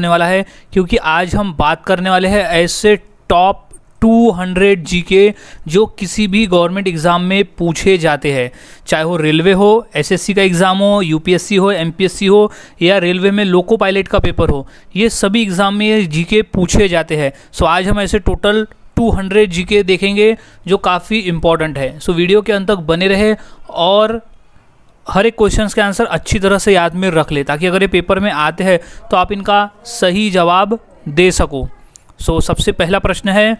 होने वाला है, क्योंकि आज हम बात करने वाले हैं ऐसे टॉप 200 जीके जो किसी भी गवर्नमेंट एग्ज़ाम में पूछे जाते हैं, चाहे वो रेलवे हो, एसएससी का एग्ज़ाम हो, यूपीएससी हो, एमपीएससी हो, या रेलवे में लोको पायलट का पेपर हो, ये सभी एग्ज़ाम में ये जीके पूछे जाते हैं। सो आज हम ऐसे टोटल 200 जीके देखेंगे जो काफ़ी इंपॉर्टेंट है। सो वीडियो के अंत तक बने रहे और हर एक क्वेश्चन के आंसर अच्छी तरह से याद में रख ले, ताकि अगर ये पेपर में आते हैं तो आप इनका सही जवाब दे सको। सो सबसे पहला प्रश्न है,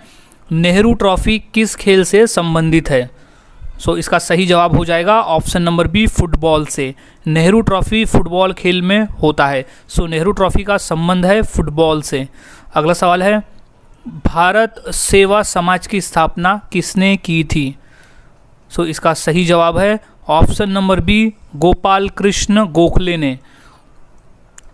नेहरू ट्रॉफी किस खेल से संबंधित है? सो इसका सही जवाब हो जाएगा ऑप्शन नंबर बी, फुटबॉल से। नेहरू ट्रॉफी फुटबॉल खेल में होता है। सो नेहरू ट्रॉफी का संबंध है फुटबॉल से। अगला सवाल है, भारत सेवा समाज की स्थापना किसने की थी? सो इसका सही जवाब है option number B, Gopal Krishna Gokhale ने।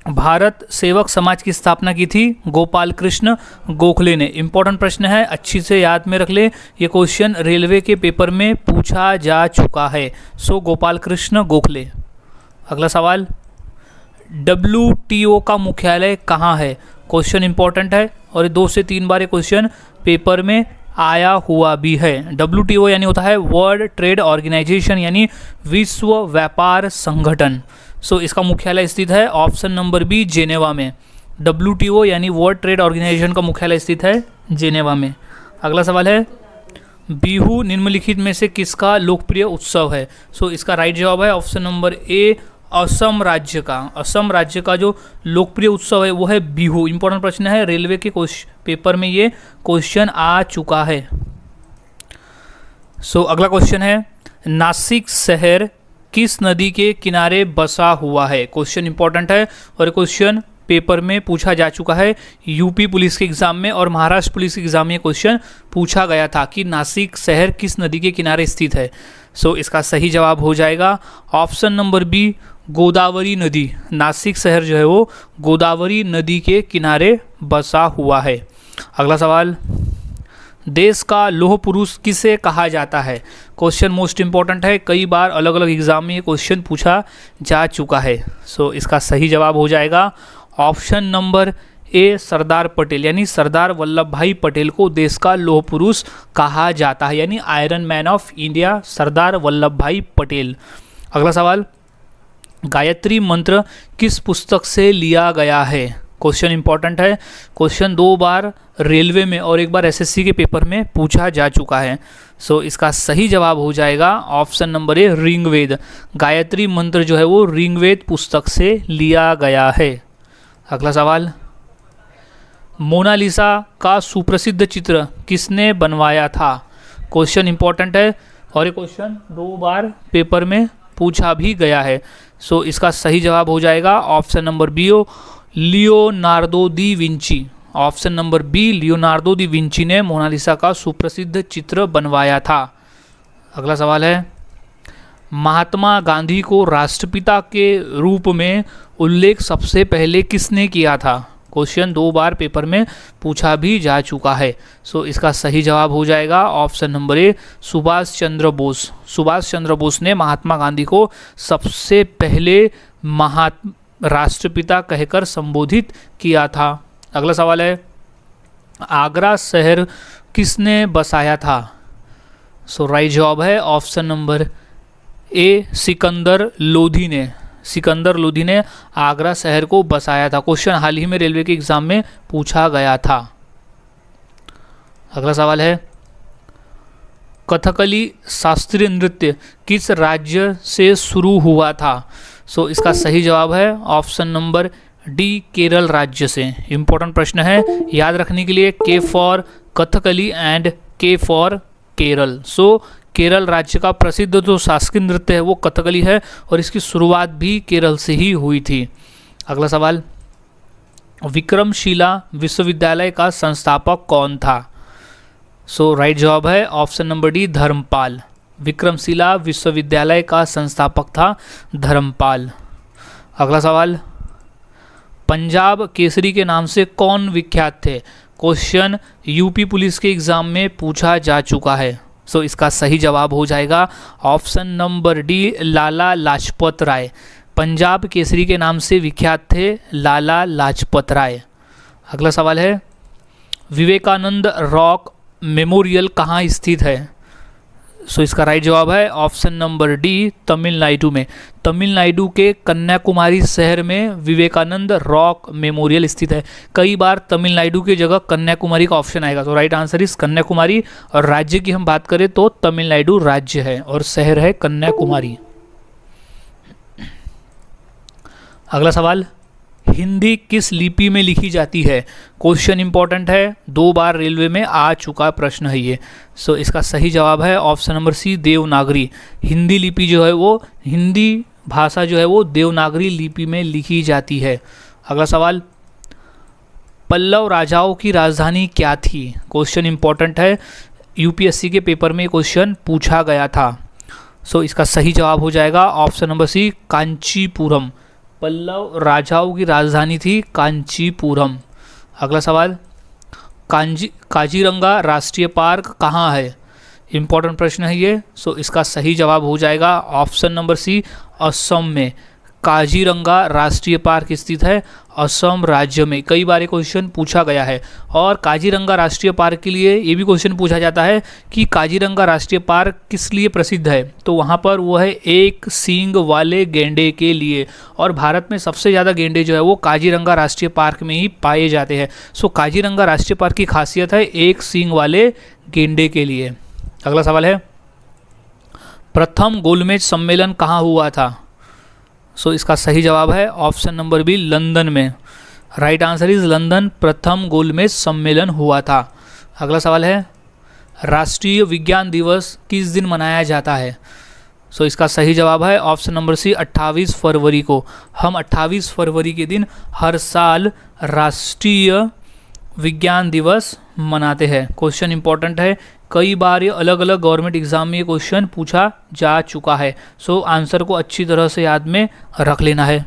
भारत सेवक समाज की स्थापना की थी गोपाल कृष्ण गोखले ने। इंपॉर्टेंट प्रश्न है, अच्छी से याद में रख ले, ये क्वेश्चन रेलवे के पेपर में पूछा जा चुका है। सो गोपाल कृष्ण गोखले। अगला सवाल, WTO का मुख्यालय कहाँ है? क्वेश्चन इंपॉर्टेंट है और 2 से 3 बार ये क्वेश्चन पेपर में आया हुआ भी है। WTO यानी होता है वर्ल्ड ट्रेड ऑर्गेनाइजेशन, यानी विश्व व्यापार संगठन। सो इसका मुख्यालय स्थित है ऑप्शन नंबर बी, जेनेवा में। WTO यानी वर्ल्ड ट्रेड ऑर्गेनाइजेशन का मुख्यालय स्थित है जेनेवा में। अगला सवाल है, बिहू निम्नलिखित में से किसका लोकप्रिय उत्सव है? सो इसका राइट जवाब है ऑप्शन नंबर ए, असम राज्य का। असम राज्य का जो लोकप्रिय उत्सव है वो है बिहू। इंपॉर्टेंट प्रश्न है, रेलवे के पेपर में ये क्वेश्चन आ चुका है। सो अगला क्वेश्चन है, नासिक शहर किस नदी के किनारे बसा हुआ है? क्वेश्चन इंपॉर्टेंट है और क्वेश्चन पेपर में पूछा जा चुका है। यूपी पुलिस के एग्जाम में और महाराष्ट्र पुलिस के एग्जाम में क्वेश्चन पूछा गया था कि नासिक शहर किस नदी के किनारे स्थित है। सो इसका सही जवाब हो जाएगा ऑप्शन नंबर बी, गोदावरी नदी। नासिक शहर जो है वो गोदावरी नदी के किनारे बसा हुआ है। अगला सवाल, देश का लौह पुरुष किसे कहा जाता है? क्वेश्चन मोस्ट इंपॉर्टेंट है, कई बार अलग अलग एग्जाम में ये क्वेश्चन पूछा जा चुका है। सो इसका सही जवाब हो जाएगा ऑप्शन नंबर ए, सरदार पटेल। यानी सरदार वल्लभ भाई पटेल को देश का लौह पुरुष कहा जाता है, यानी iron man of India Sardar Vallabh भाई पटेल। अगला सवाल, गायत्री मंत्र किस पुस्तक से लिया गया है? क्वेश्चन इंपॉर्टेंट है, क्वेश्चन 2 बार रेलवे में और 1 बार एसएससी के पेपर में पूछा जा चुका है। सो इसका सही जवाब हो जाएगा option number A, Rigveda. Gayatri mantra जो है वो ऋग्वेद पुस्तक से लिया गया है। अगला सवाल, मोनालिसा का सुप्रसिद्ध चित्र किसने बनवाया था? क्वेश्चन इंपॉर्टेंट है और ये क्वेश्चन 2 बार पेपर में पूछा भी गया है। सो इसका सही जवाब हो जाएगा option number B, Leonardo da Vinci. Option number B, Leonardo da Vinci ने मोनालिसा का सुप्रसिद्ध चित्र बनवाया था। अगला सवाल है, महात्मा गांधी को राष्ट्रपिता के रूप में उल्लेख सबसे पहले किसने किया था? क्वेश्चन 2 बार पेपर में पूछा भी जा चुका है। सो इसका सही जवाब हो जाएगा ऑप्शन नंबर ए, सुभाष चंद्र बोस। सुभाष चंद्र बोस ने महात्मा गांधी को सबसे पहले राष्ट्रपिता कहकर संबोधित किया था। अगला सवाल है, आगरा शहर किसने बसाया था? सो राइट जवाब है ऑप्शन नंबर ए, सिकंदर लोधी ने। सिकंदर लोधी ने आगरा शहर को बसाया था। क्वेश्चन हाल ही में रेलवे के एग्जाम में पूछा गया था। अगला सवाल है, कथकली शास्त्रीय नृत्य किस राज्य से शुरू हुआ था? सो इसका सही जवाब है ऑप्शन नंबर डी, केरल राज्य से। इंपॉर्टेंट प्रश्न है, याद रखने के लिए, के फॉर कथकली एंड के फॉर केरल। सो केरल राज्य का प्रसिद्ध जो शास्त्रीय नृत्य है वो कथकली है और इसकी शुरुआत भी केरल से ही हुई थी। अगला सवाल, विक्रमशिला विश्वविद्यालय का संस्थापक कौन था? सो राइट जवाब है option number D, Dharmapala. Vikramashila विश्वविद्यालय का संस्थापक था धर्मपाल। अगला सवाल, पंजाब केसरी के नाम से कौन विख्यात थे? क्वेश्चन यूपी पुलिस के एग्जाम में पूछा जा चुका है। सो इसका सही जवाब हो जाएगा option number D, Lala Lajpat Rai. Punjab Kesari के नाम से विख्यात थे लाला लाजपत राय। अगला सवाल है विवेकानंद रॉक मेमोरियल कहाँ स्थित है? सो इसका राइट जवाब है ऑप्शन नंबर डी, तमिलनाडु में। तमिलनाडु के कन्याकुमारी शहर में विवेकानंद रॉक मेमोरियल स्थित है। कई बार तमिलनाडु की जगह कन्याकुमारी का ऑप्शन आएगा, तो राइट आंसर इस कन्याकुमारी। और राज्य की हम बात करें तो तमिलनाडु राज्य है और शहर है कन्याकुमारी। अगला सवाल, हिंदी किस लिपि में लिखी जाती है? क्वेश्चन इंपॉर्टेंट है, 2 बार रेलवे में आ चुका प्रश्न है ये। सो इसका सही जवाब है option number C, Devanagari. Hindi लिपि जो है वो, हिंदी भाषा जो है वो देवनागरी लिपि में लिखी जाती है। अगला सवाल, पल्लव राजाओं की राजधानी क्या थी? क्वेश्चन इंपॉर्टेंट है, यूपीएससी के पेपर में क्वेश्चन पूछा गया था। सो इसका सही जवाब हो जाएगा option number C, Kanchipuram. Pallava राजाओं की राजधानी थी कांचीपुरम। अगला सवाल, काजीरंगा राष्ट्रीय पार्क कहाँ है? इम्पोर्टेंट प्रश्न है ये। सो इसका सही जवाब हो जाएगा ऑप्शन नंबर सी, असम में। काजीरंगा राष्ट्रीय पार्क स्थित है असम राज्य में। कई बार ये क्वेश्चन पूछा गया है। और काजीरंगा राष्ट्रीय पार्क के लिए ये भी क्वेश्चन पूछा जाता है कि काजीरंगा राष्ट्रीय पार्क किस लिए प्रसिद्ध है? तो वहाँ पर वो है एक सींग वाले गेंडे के लिए। और भारत में सबसे ज़्यादा गेंडे जो है वो काजीरंगा राष्ट्रीय पार्क में ही पाए जाते हैं। सो काजीरंगा राष्ट्रीय पार्क की खासियत है एक सींग वाले गेंडे के लिए। अगला सवाल है, प्रथम गोलमेज सम्मेलन कहाँ हुआ था? सो इसका सही जवाब है ऑप्शन नंबर बी, लंदन में। राइट आंसर इज लंदन, प्रथम गोलमेज सम्मेलन हुआ था। अगला सवाल है, राष्ट्रीय विज्ञान दिवस किस दिन मनाया जाता है? सो इसका सही जवाब है ऑप्शन नंबर सी, 28 फरवरी को। हम 28 फरवरी के दिन हर साल राष्ट्रीय विज्ञान दिवस मनाते हैं। क्वेश्चन इंपॉर्टेंट है, कई बार ये अलग अलग गवर्नमेंट एग्जाम में ये क्वेश्चन पूछा जा चुका है। सो आंसर को अच्छी तरह से याद में रख लेना है।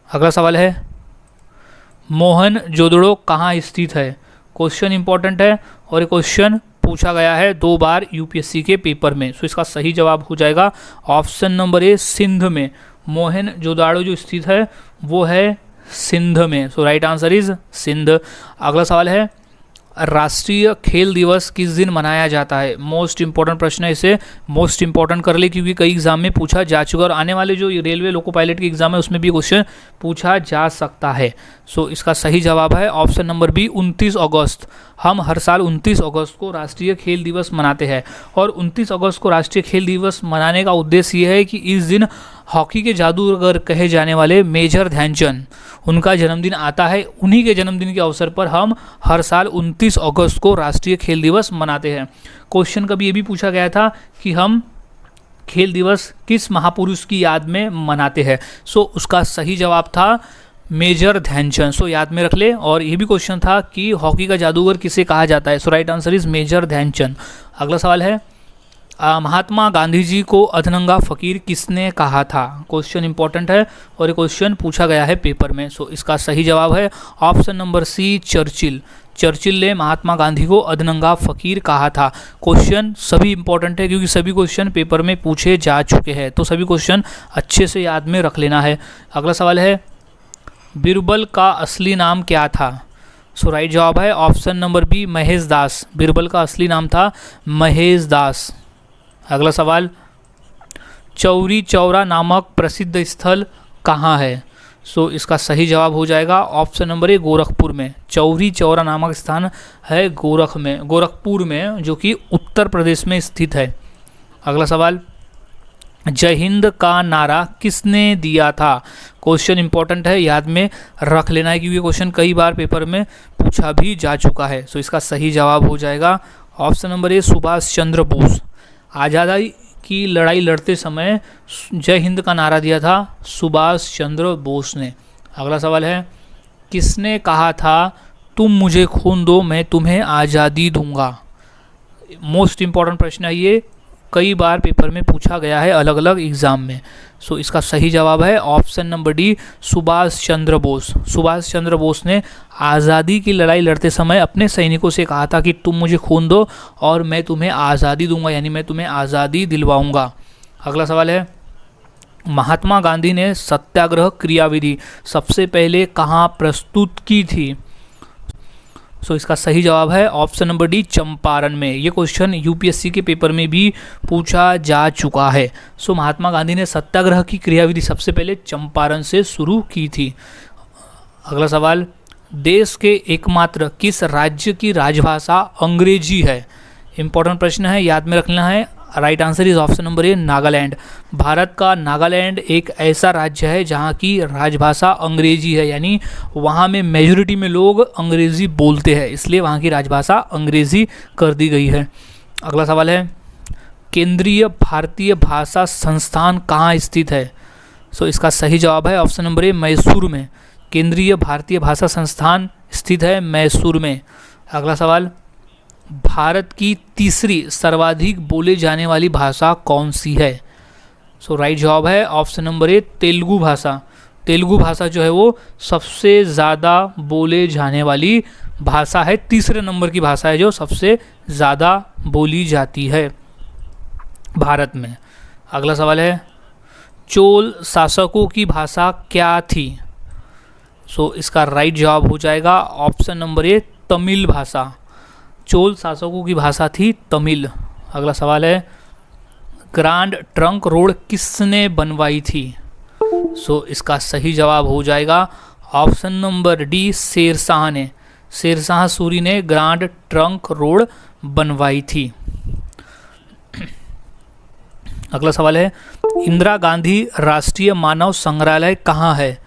अगला सवाल है, मोहनजोदड़ो कहाँ स्थित है? क्वेश्चन इंपॉर्टेंट है और ये क्वेश्चन पूछा गया है 2 बार यूपीएससी के पेपर में। सो इसका सही जवाब हो जाएगा ऑप्शन नंबर ए, सिंध में। मोहनजोदड़ो जो स्थित है वो है सिंध में। So right answer is Sindh. अगला सवाल है, राष्ट्रीय खेल दिवस किस दिन मनाया जाता है? मोस्ट इंपॉर्टेंट प्रश्न है, इसे मोस्ट इंपॉर्टेंट कर ले क्योंकि कई एग्जाम में पूछा जा चुका और आने वाले जो रेलवे लोको पायलट के एग्जाम है उसमें भी क्वेश्चन पूछा जा सकता है। सो इसका सही जवाब है ऑप्शन नंबर बी, 29 अगस्त। हम हर साल 29 अगस्त को राष्ट्रीय खेल दिवस मनाते हैं। और 29 अगस्त को राष्ट्रीय खेल दिवस मनाने का उद्देश्य ये है कि इस दिन हॉकी के जादूगर कहे जाने वाले मेजर ध्यानचंद, उनका जन्मदिन आता है। उन्हीं के जन्मदिन के अवसर पर हम हर साल 29 अगस्त को राष्ट्रीय खेल दिवस मनाते हैं। क्वेश्चन कभी ये भी पूछा गया था कि हम खेल दिवस किस महापुरुष की याद में मनाते हैं? सो उसका सही जवाब था मेजर ध्यानचंद। सो याद में रख ले। और ये भी क्वेश्चन था कि हॉकी का जादूगर किसे कहा जाता है? So right answer is major Dhyan Chand. अगला सवाल है, महात्मा गांधी जी को अधनंगा फकीर किसने कहा था? क्वेश्चन इंपॉर्टेंट है और ये क्वेश्चन पूछा गया है पेपर में। सो इसका सही जवाब है option number C, Churchill. Churchill ने महात्मा गांधी को अधनंगा फकीर कहा था। क्वेश्चन सभी इंपॉर्टेंट है क्योंकि सभी क्वेश्चन पेपर में पूछे जा चुके हैं, तो सभी क्वेश्चन अच्छे से याद में रख लेना है। अगला सवाल है, बीरबल का असली नाम क्या था? सो राइट जवाब है ऑप्शन नंबर बी, महेश दास। बीरबल का असली नाम था महेश दास। अगला सवाल, चौरी चौरा नामक प्रसिद्ध स्थल कहाँ है? सो इसका सही जवाब हो जाएगा ऑप्शन नंबर ए, गोरखपुर में। चौरी चौरा नामक स्थान है गोरखपुर में, जो कि उत्तर प्रदेश में स्थित है। अगला सवाल, जय हिंद का नारा किसने दिया था? क्वेश्चन इंपॉर्टेंट है, याद में रख लेना है क्योंकि क्वेश्चन कई बार पेपर में पूछा भी जा चुका है। सो इसका सही जवाब हो जाएगा ऑप्शन नंबर ए, सुभाष चंद्र बोस। आज़ादी की लड़ाई लड़ते समय जय हिंद का नारा दिया था सुभाष चंद्र बोस ने। अगला सवाल है, किसने कहा था तुम मुझे खून दो मैं तुम्हें आज़ादी दूंगा? मोस्ट इंपॉर्टेंट प्रश्न है ये, कई बार पेपर में पूछा गया है अलग अलग एग्जाम में। सो इसका सही जवाब है option number D, Subhash Chandra Bose. Subhash Chandra Bose ने आज़ादी की लड़ाई लड़ते समय अपने सैनिकों से कहा था कि तुम मुझे खून दो और मैं तुम्हें आज़ादी दूंगा, यानी मैं तुम्हें आज़ादी दिलवाऊंगा। अगला सवाल है, महात्मा गांधी ने सत्याग्रह क्रियाविधि सबसे पहले कहाँ प्रस्तुत की थी? सो इसका सही जवाब है ऑप्शन नंबर डी, चंपारण में। ये क्वेश्चन यूपीएससी के पेपर में भी पूछा जा चुका है। सो महात्मा गांधी ने सत्याग्रह की क्रियाविधि सबसे पहले चंपारण से शुरू की थी। अगला सवाल, देश के एकमात्र किस राज्य की राजभाषा अंग्रेजी है? इंपॉर्टेंट प्रश्न है, याद में रखना है। Right answer is option number ए, नागालैंड। भारत का नागालैंड एक ऐसा राज्य है जहाँ की राजभाषा अंग्रेजी है, यानी वहाँ में मेजॉरिटी में लोग अंग्रेजी बोलते हैं, इसलिए वहाँ की राजभाषा अंग्रेजी कर दी गई है। अगला सवाल है, केंद्रीय भारतीय भाषा संस्थान कहाँ स्थित है? सो इसका सही जवाब है ऑप्शन नंबर ए, मैसूर में। केंद्रीय भारतीय भाषा संस्थान स्थित है मैसूर में। अगला सवाल, भारत की तीसरी सर्वाधिक बोले जाने वाली भाषा कौन सी है? सो राइट जवाब है ऑप्शन नंबर ए, तेलुगु भाषा। तेलुगु भाषा जो है वो सबसे ज़्यादा बोले जाने वाली भाषा है, तीसरे नंबर की भाषा है जो सबसे ज़्यादा बोली जाती है भारत में। अगला सवाल है, चोल शासकों की भाषा क्या थी? सो इसका राइट जवाब हो जाएगा ऑप्शन नंबर ए, तमिल भाषा। चोल शासकों की भाषा थी तमिल। अगला सवाल है, ग्रांड ट्रंक रोड किसने बनवाई थी? सो इसका सही जवाब हो जाएगा ऑप्शन नंबर डी, शेरशाह ने। शेरशाह सूरी ने ग्रांड ट्रंक रोड बनवाई थी। अगला सवाल है, इंदिरा गांधी राष्ट्रीय मानव संग्रहालय कहाँ है?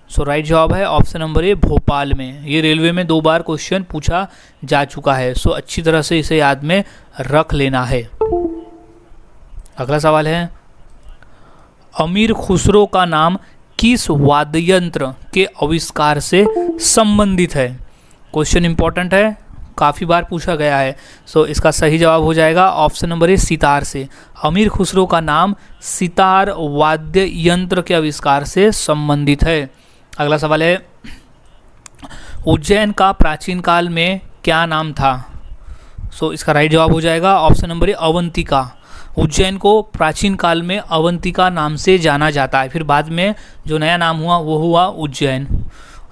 सो राइट जवाब है ऑप्शन नंबर ए, भोपाल में। ये रेलवे में 2 बार क्वेश्चन पूछा जा चुका है, सो अच्छी तरह से इसे याद में रख लेना है। अगला सवाल है, अमीर खुसरो का नाम किस वाद्य यंत्र के आविष्कार से संबंधित है? क्वेश्चन इंपॉर्टेंट है, काफ़ी बार पूछा गया है। सो इसका सही जवाब हो जाएगा ऑप्शन नंबर ए, सितार से। अमीर खुसरो का नाम सितार वाद्य यंत्र के आविष्कार से संबंधित है। अगला सवाल है, उज्जैन का प्राचीन काल में क्या नाम था? सो इसका राइट जवाब हो जाएगा ऑप्शन नंबर ए, अवंतिका। उज्जैन को प्राचीन काल में अवंतिका नाम से जाना जाता है, फिर बाद में जो नया नाम हुआ वो हुआ उज्जैन।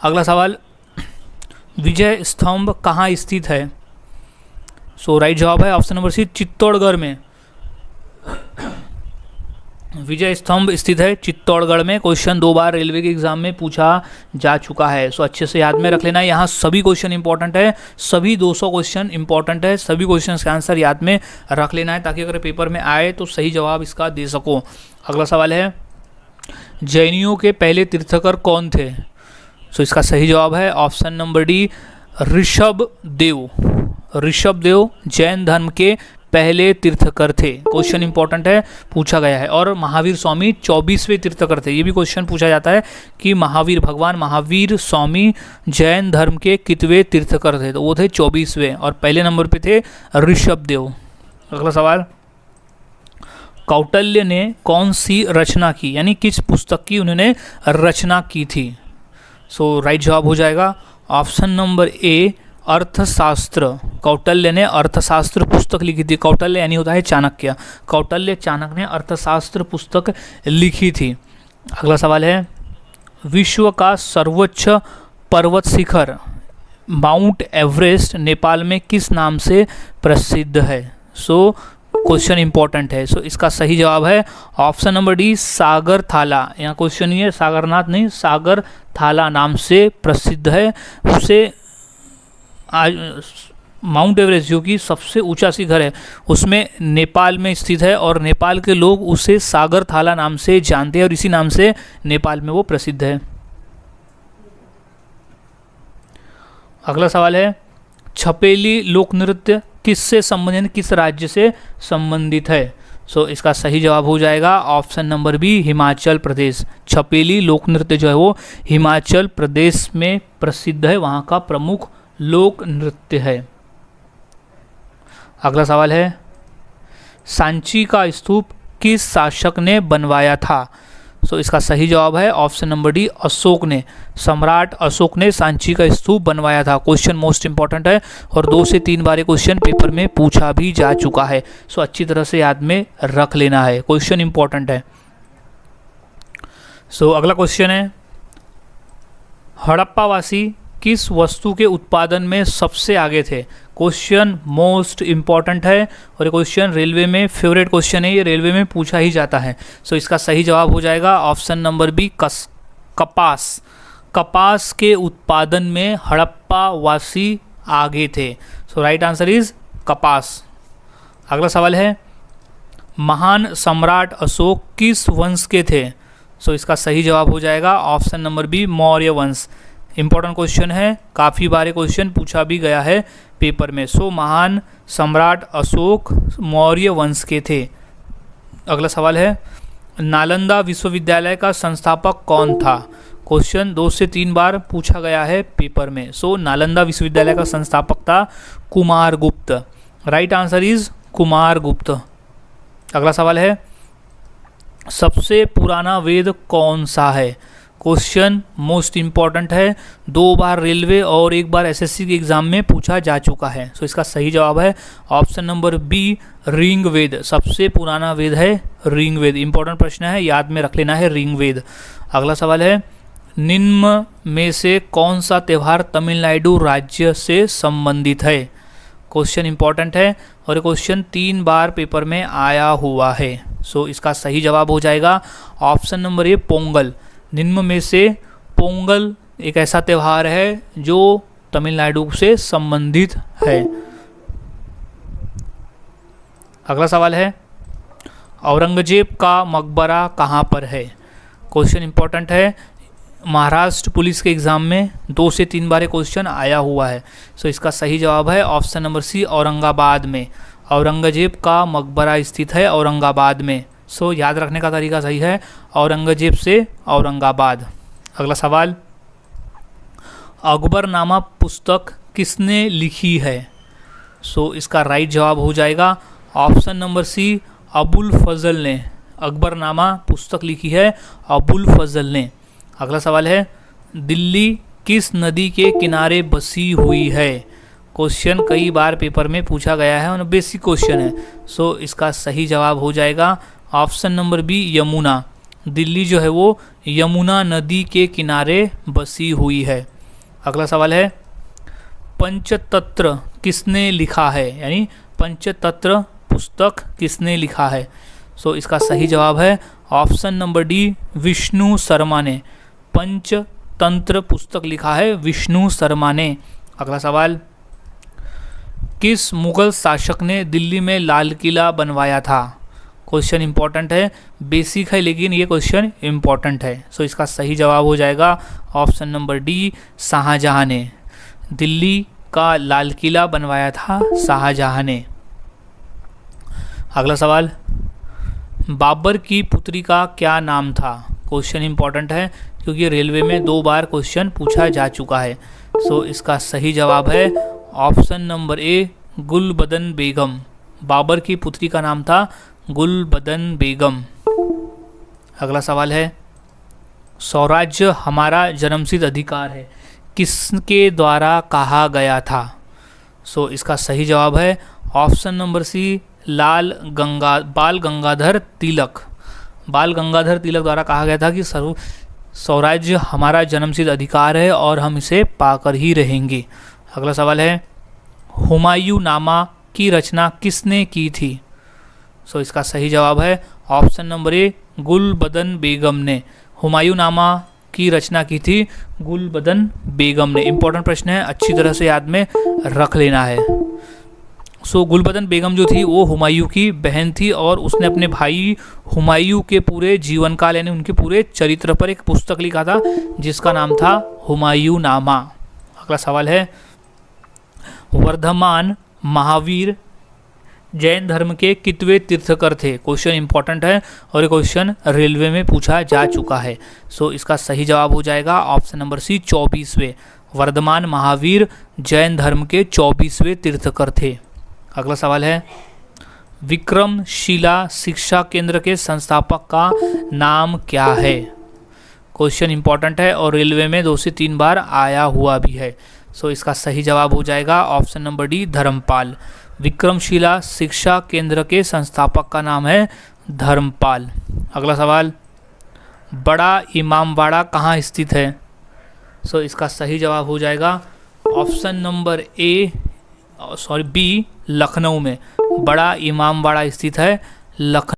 अगला सवाल, विजय स्तंभ कहाँ स्थित है? सो राइट जवाब है ऑप्शन नंबर सी, चित्तौड़गढ़ में। विजय स्तंभ स्थित है चित्तौड़गढ़ में। क्वेश्चन 2 बार रेलवे के एग्जाम में पूछा जा चुका है, सो अच्छे से याद में रख लेना है। यहाँ सभी क्वेश्चन इंपॉर्टेंट है, सभी 200 क्वेश्चन इंपॉर्टेंट है, सभी क्वेश्चन का आंसर याद में रख लेना है ताकि अगर पेपर में आए तो सही जवाब इसका दे सको। अगला सवाल है, जैनियों के पहले तीर्थकर कौन थे? सो इसका सही जवाब है option number D, Rishabh Dev. Rishabh Dev Jain धर्म के पहले तीर्थकर थे। क्वेश्चन इंपॉर्टेंट है, पूछा गया है। और महावीर स्वामी 24वें तीर्थकर थे। ये भी क्वेश्चन पूछा जाता है कि भगवान महावीर स्वामी जैन धर्म के कितवें तीर्थकर थे? तो वो थे 24वें, और पहले नंबर पे थे ऋषभ देव। अगला सवाल, कौटिल्य ने कौन सी रचना की, यानी किस पुस्तक की उन्होंने रचना की थी? सो राइट जवाब हो जाएगा ऑप्शन नंबर ए, अर्थशास्त्र। कौटिल्य ने अर्थशास्त्र पुस्तक लिखी थी। कौटिल्य यानी होता है चाणक्य। कौटिल्य चाणक्य ने अर्थशास्त्र पुस्तक लिखी थी। अगला सवाल है, विश्व का सर्वोच्च पर्वत शिखर माउंट एवरेस्ट नेपाल में किस नाम से प्रसिद्ध है? सो क्वेश्चन इंपॉर्टेंट है। सो इसका सही जवाब है ऑप्शन नंबर डी, सागरथाला। यहाँ क्वेश्चन ये सागरनाथ नहीं, सागरथाला नाम से प्रसिद्ध है। उसे आज माउंट एवरेस्ट जो कि सबसे ऊंचा शिखर है उसमें नेपाल में स्थित है, और नेपाल के लोग उसे सागरथाला नाम से जानते हैं, और इसी नाम से नेपाल में वो प्रसिद्ध है। अगला सवाल है, छपेली लोक नृत्य किससे संबंधित, किस राज्य से संबंधित है? सो इसका सही जवाब हो जाएगा option number B, Himachal Pradesh. Chhapeli लोक नृत्य जो है वो हिमाचल प्रदेश में प्रसिद्ध है, वहाँ का प्रमुख लोक नृत्य है। अगला सवाल है, सांची का स्तूप किस शासक ने बनवाया था? सो इसका सही जवाब है ऑप्शन नंबर डी, अशोक ने। सम्राट अशोक ने सांची का स्तूप बनवाया था। क्वेश्चन मोस्ट इंपॉर्टेंट है, और 2 से 3 बार क्वेश्चन पेपर में पूछा भी जा चुका है। सो अच्छी तरह से याद में रख लेना है, क्वेश्चन इंपॉर्टेंट है। अगला क्वेश्चन है, हड़प्पावासी किस वस्तु के उत्पादन में सबसे आगे थे? क्वेश्चन मोस्ट इम्पॉर्टेंट है और ये क्वेश्चन रेलवे में फेवरेट क्वेश्चन है, ये रेलवे में पूछा ही जाता है। इसका सही जवाब हो जाएगा ऑप्शन नंबर बी, कपास। कपास के उत्पादन में हड़प्पावासी आगे थे। राइट आंसर इज कपास। अगला सवाल है, महान सम्राट अशोक किस वंश के थे? इसका सही जवाब हो जाएगा ऑप्शन नंबर बी, मौर्य वंश। इंपॉर्टेंट क्वेश्चन है, काफ़ी बार क्वेश्चन पूछा भी गया है पेपर में। महान सम्राट अशोक मौर्य वंश के थे। अगला सवाल है, नालंदा विश्वविद्यालय का संस्थापक कौन था? क्वेश्चन 2 से 3 बार पूछा गया है पेपर में। नालंदा विश्वविद्यालय का संस्थापक था Kumaragupta. Right answer is Kumaragupta. अगला सवाल है, सबसे पुराना वेद कौन सा है? क्वेश्चन मोस्ट इम्पॉर्टेंट है, 2 बार रेलवे और 1 बार एसएससी के एग्जाम में पूछा जा चुका है। इसका सही जवाब है ऑप्शन नंबर बी, ऋग्वेद। सबसे पुराना वेद है ऋग्वेद। इंपॉर्टेंट प्रश्न है, याद में रख लेना है ऋग्वेद। अगला सवाल है, निम्न में से कौन सा त्यौहार तमिलनाडु राज्य से संबंधित है? क्वेश्चन इंपॉर्टेंट है और ये क्वेश्चन 3 बार पेपर में आया हुआ है। इसका सही जवाब हो जाएगा ऑप्शन नंबर ए, पोंगल। निम्न में से पोंगल एक ऐसा त्यौहार है जो तमिलनाडु से संबंधित है। अगला सवाल है, औरंगजेब का मकबरा कहाँ पर है? क्वेश्चन इंपॉर्टेंट है, महाराष्ट्र पुलिस के एग्ज़ाम में 2 से 3 बार क्वेश्चन आया हुआ है। इसका सही जवाब है ऑप्शन नंबर सी, औरंगाबाद में। औरंगजेब का मकबरा स्थित है औरंगाबाद में। याद रखने का तरीका सही है, औरंगजेब से औरंगाबाद। अगला सवाल, अकबरनामा पुस्तक किसने लिखी है? इसका राइट जवाब हो जाएगा ऑप्शन नंबर सी, अबुल फजल ने। अकबरनामा पुस्तक लिखी है अबुल फजल ने। अगला सवाल है, दिल्ली किस नदी के किनारे बसी हुई है? क्वेश्चन कई बार पेपर में पूछा गया है और बेसिक क्वेश्चन है। इसका सही जवाब हो जाएगा option number B, Yamuna. Delhi जो है वो यमुना नदी के किनारे बसी हुई है। अगला सवाल है, पंचतंत्र किसने लिखा है? यानी पंचतंत्र पुस्तक किसने लिखा है? इसका सही जवाब है option number D, Vishnu Sharma ने। पंचतंत्र पुस्तक लिखा है विष्णु शर्मा ने। अगला सवाल, किस मुगल शासक ने दिल्ली में लाल किला बनवाया था? क्वेश्चन इंपॉर्टेंट है, बेसिक है लेकिन ये क्वेश्चन इंपॉर्टेंट है। इसका सही जवाब हो जाएगा ऑप्शन नंबर डी, शाहजहां ने। दिल्ली का लाल किला बनवाया था शाहजहां ने। अगला सवाल, बाबर की पुत्री का क्या नाम था? क्वेश्चन इंपॉर्टेंट है क्योंकि रेलवे में 2 बार क्वेश्चन पूछा जा चुका है। इसका सही जवाब है ऑप्शन नंबर ए, गुलबदन बेगम। बाबर की पुत्री का नाम था गुलबदन बेगम। अगला सवाल है, स्वराज्य हमारा जन्मसिद्ध अधिकार है किसके द्वारा कहा गया था? इसका सही जवाब है ऑप्शन नंबर सी, बाल गंगाधर तिलक। बाल गंगाधर तिलक द्वारा कहा गया था कि स्वराज्य हमारा जन्मसिद्ध अधिकार है और हम इसे पाकर ही रहेंगे। अगला सवाल है, हुमायूंनामा की रचना किसने की थी? इसका सही जवाब है ऑप्शन नंबर ए, गुलबदन बेगम ने। हुमायूंनामा की रचना की थी गुलबदन बेगम ने। इंपॉर्टेंट प्रश्न है, अच्छी तरह से याद में रख लेना है। गुलबदन बेगम जो थी वो हुमायूं की बहन थी और उसने अपने भाई हुमायूं के पूरे जीवन काल यानी उनके पूरे चरित्र पर एक पुस्तक लिखा था जिसका नाम था हुमायूंनामा। अगला सवाल है, वर्धमान महावीर जैन धर्म के कितवे तीर्थकर थे? क्वेश्चन इंपॉर्टेंट है और ये क्वेश्चन रेलवे में पूछा जा चुका है। इसका सही जवाब हो जाएगा ऑप्शन नंबर सी, 24वें। वर्धमान महावीर जैन धर्म के 24वें तीर्थकर थे। अगला सवाल है, विक्रमशिला शिक्षा केंद्र के संस्थापक का नाम क्या है? क्वेश्चन इंपॉर्टेंट है और रेलवे में 2 से 3 बार आया हुआ भी है। इसका सही जवाब हो जाएगा option number D, Dharmapala. Vikramashila शिक्षा केंद्र के संस्थापक का नाम है धर्मपाल। अगला सवाल, बड़ा इमामबाड़ा कहाँ स्थित है? सो इसका सही जवाब हो जाएगा ऑप्शन नंबर बी, लखनऊ में। बड़ा इमामबाड़ा स्थित है लखनऊ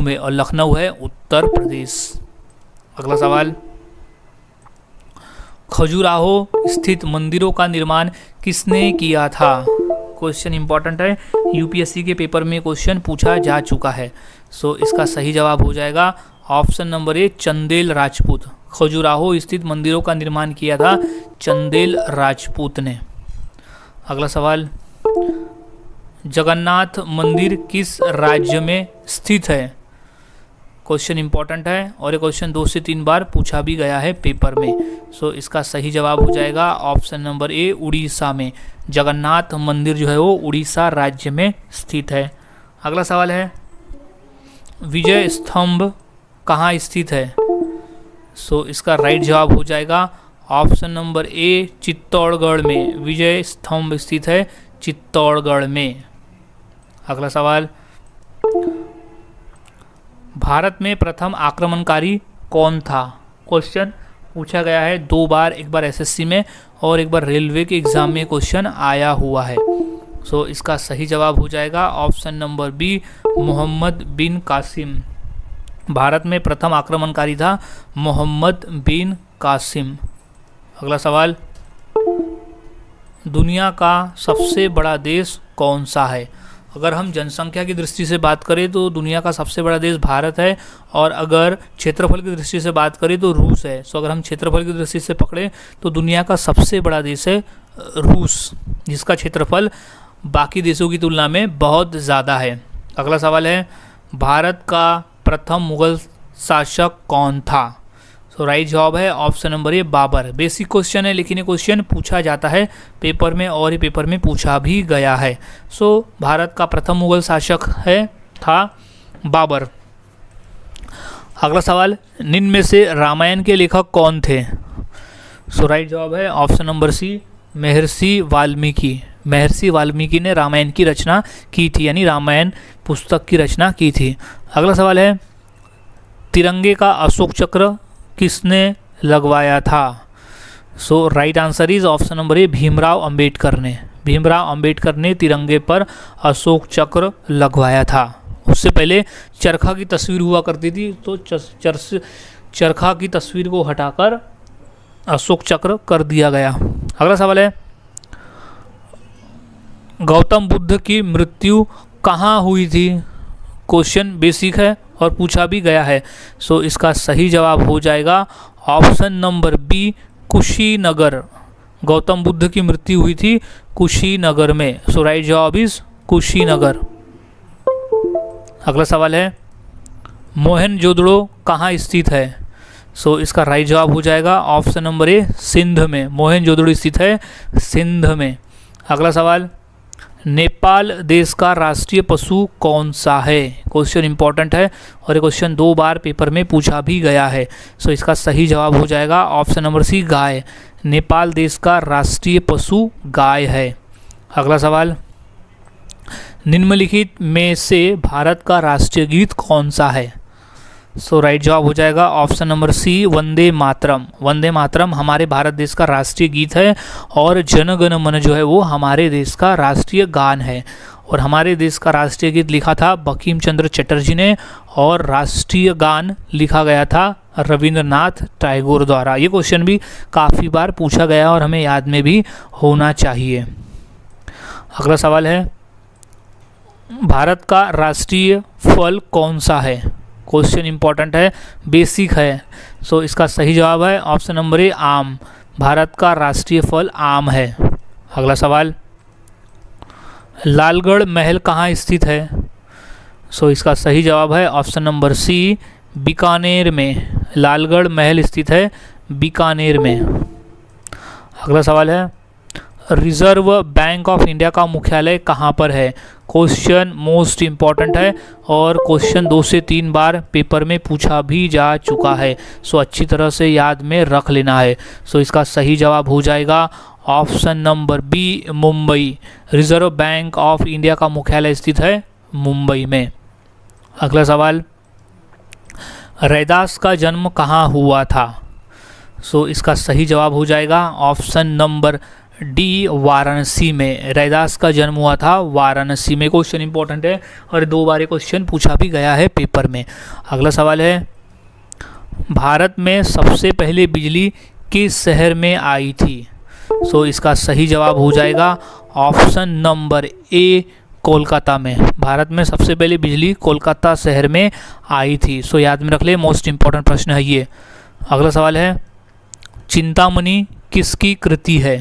में, और लखनऊ है उत्तर प्रदेश। अगला सवाल, खजुराहो स्थित मंदिरों का निर्माण किसने किया था? क्वेश्चन इंपॉर्टेंट है, यूपीएससी के पेपर में क्वेश्चन पूछा जा चुका है। सो इसका सही जवाब हो जाएगा ऑप्शन नंबर ए, चंदेल राजपूत। खजुराहो स्थित मंदिरों का निर्माण किया था चंदेल राजपूत ने। अगला सवाल, जगन्नाथ मंदिर किस राज्य में स्थित है? क्वेश्चन इंपॉर्टेंट है और ये क्वेश्चन 2 से 3 बार पूछा भी गया है पेपर में। सो इसका सही जवाब हो जाएगा ऑप्शन नंबर ए, उड़ीसा में। जगन्नाथ मंदिर जो है वो उड़ीसा राज्य में स्थित है। अगला सवाल है, विजय स्तंभ कहाँ स्थित है? सो इसका राइट जवाब हो जाएगा ऑप्शन नंबर ए, चित्तौड़गढ़ में। विजय स्तंभ स्थित है चित्तौड़गढ़ में। अगला सवाल, भारत में प्रथम आक्रमणकारी कौन था? क्वेश्चन पूछा गया है 2 बार, एक बार एसएससी में और एक बार रेलवे के एग्जाम में क्वेश्चन आया हुआ है। सो इसका सही जवाब हो जाएगा ऑप्शन नंबर बी, मोहम्मद बिन कासिम। भारत में प्रथम आक्रमणकारी था मोहम्मद बिन कासिम। अगला सवाल, दुनिया का सबसे बड़ा देश कौन सा है? अगर हम जनसंख्या की दृष्टि से बात करें तो दुनिया का सबसे बड़ा देश भारत है, और अगर क्षेत्रफल की दृष्टि से बात करें तो रूस है। सो अगर हम क्षेत्रफल की दृष्टि से पकड़ें तो दुनिया का सबसे बड़ा देश है रूस, जिसका क्षेत्रफल बाकी देशों की तुलना में बहुत ज़्यादा है। अगला सवाल है, भारत का प्रथम मुगल शासक कौन था? सो राइट जवाब है option number A, Babur. Basic question है लेकिन ये क्वेश्चन पूछा जाता है पेपर में, और ये पेपर में पूछा भी गया है। सो भारत का प्रथम मुगल शासक था बाबर। अगला सवाल, निम्न में से रामायण के लेखक कौन थे? सो राइट जवाब है ऑप्शन नंबर सी, महर्षि वाल्मीकि। महर्षि वाल्मीकि ने रामायण की रचना की थी, यानी रामायण पुस्तक की रचना की थी। अगला सवाल है, तिरंगे का अशोक चक्र किसने लगवाया था? So right answer is option number A, Bhimrao Ambedkar ने। भीमराव अंबेडकर ने तिरंगे पर अशोक चक्र लगवाया था। उससे पहले चरखा की तस्वीर हुआ करती थी, तो चरखा की तस्वीर को हटाकर अशोक चक्र कर दिया गया। अगला सवाल है, गौतम बुद्ध की मृत्यु कहाँ हुई थी? क्वेश्चन बेसिक है और पूछा भी गया है। सो इसका सही जवाब हो जाएगा option number B, Kushinagar. Gautam Buddha की मृत्यु हुई थी कुशीनगर में। सो राइट जवाब इज कुशीनगर। अगला सवाल है, मोहनजोदड़ो कहाँ स्थित है? सो इसका राइट जवाब हो जाएगा ऑप्शन नंबर ए, सिंध में। मोहनजोदड़ो स्थित है सिंध में। अगला सवाल, नेपाल देश का राष्ट्रीय पशु कौन सा है? क्वेश्चन इंपॉर्टेंट है और ये क्वेश्चन 2 बार पेपर में पूछा भी गया है। सो इसका सही जवाब हो जाएगा ऑप्शन नंबर सी, गाय। नेपाल देश का राष्ट्रीय पशु गाय है। अगला सवाल, निम्नलिखित में से भारत का राष्ट्रीय गीत कौन सा है? सो राइट जवाब हो जाएगा ऑप्शन नंबर सी, वंदे मातरम। वंदे मातरम हमारे भारत देश का राष्ट्रीय गीत है, और जन गण मन जो है वो हमारे देश का राष्ट्रीय गान है। और हमारे देश का राष्ट्रीय गीत लिखा था बंकिम चंद्र चटर्जी ने, और राष्ट्रीय गान लिखा गया था रविंद्रनाथ टैगोर द्वारा। ये क्वेश्चन भी काफ़ी बार पूछा गया और हमें याद में भी होना चाहिए। अगला सवाल है, भारत का राष्ट्रीय फल कौन सा है? क्वेश्चन इंपॉर्टेंट है, बेसिक है। सो इसका सही जवाब है ऑप्शन नंबर ए, आम। भारत का राष्ट्रीय फल आम है। अगला सवाल, लालगढ़ महल कहाँ स्थित है? सो इसका सही जवाब है ऑप्शन नंबर सी, बीकानेर में। लालगढ़ महल स्थित है बीकानेर में। अगला सवाल है, रिजर्व बैंक ऑफ इंडिया का मुख्यालय कहाँ पर है? क्वेश्चन मोस्ट इम्पॉर्टेंट है और क्वेश्चन 2 से 3 बार पेपर में पूछा भी जा चुका है। सो अच्छी तरह से याद में रख लेना है। सो इसका सही जवाब हो जाएगा option number B, Mumbai. Reserve bank of India का मुख्यालय स्थित है मुंबई में। अगला सवाल, रैदास का जन्म कहाँ हुआ था? सो इसका सही जवाब हो जाएगा ऑप्शन नंबर डी, वाराणसी में। रैदास का जन्म हुआ था वाराणसी में। क्वेश्चन इंपॉर्टेंट है और 2 बार ये क्वेश्चन पूछा भी गया है पेपर में। अगला सवाल है, भारत में सबसे पहले बिजली किस शहर में आई थी? सो इसका सही जवाब हो जाएगा ऑप्शन नंबर ए, कोलकाता में। भारत में सबसे पहले बिजली कोलकाता शहर में आई थी। सो याद में रख ले, मोस्ट इंपॉर्टेंट प्रश्न है ये। अगला सवाल है, चिंतामणि किसकी कृति है,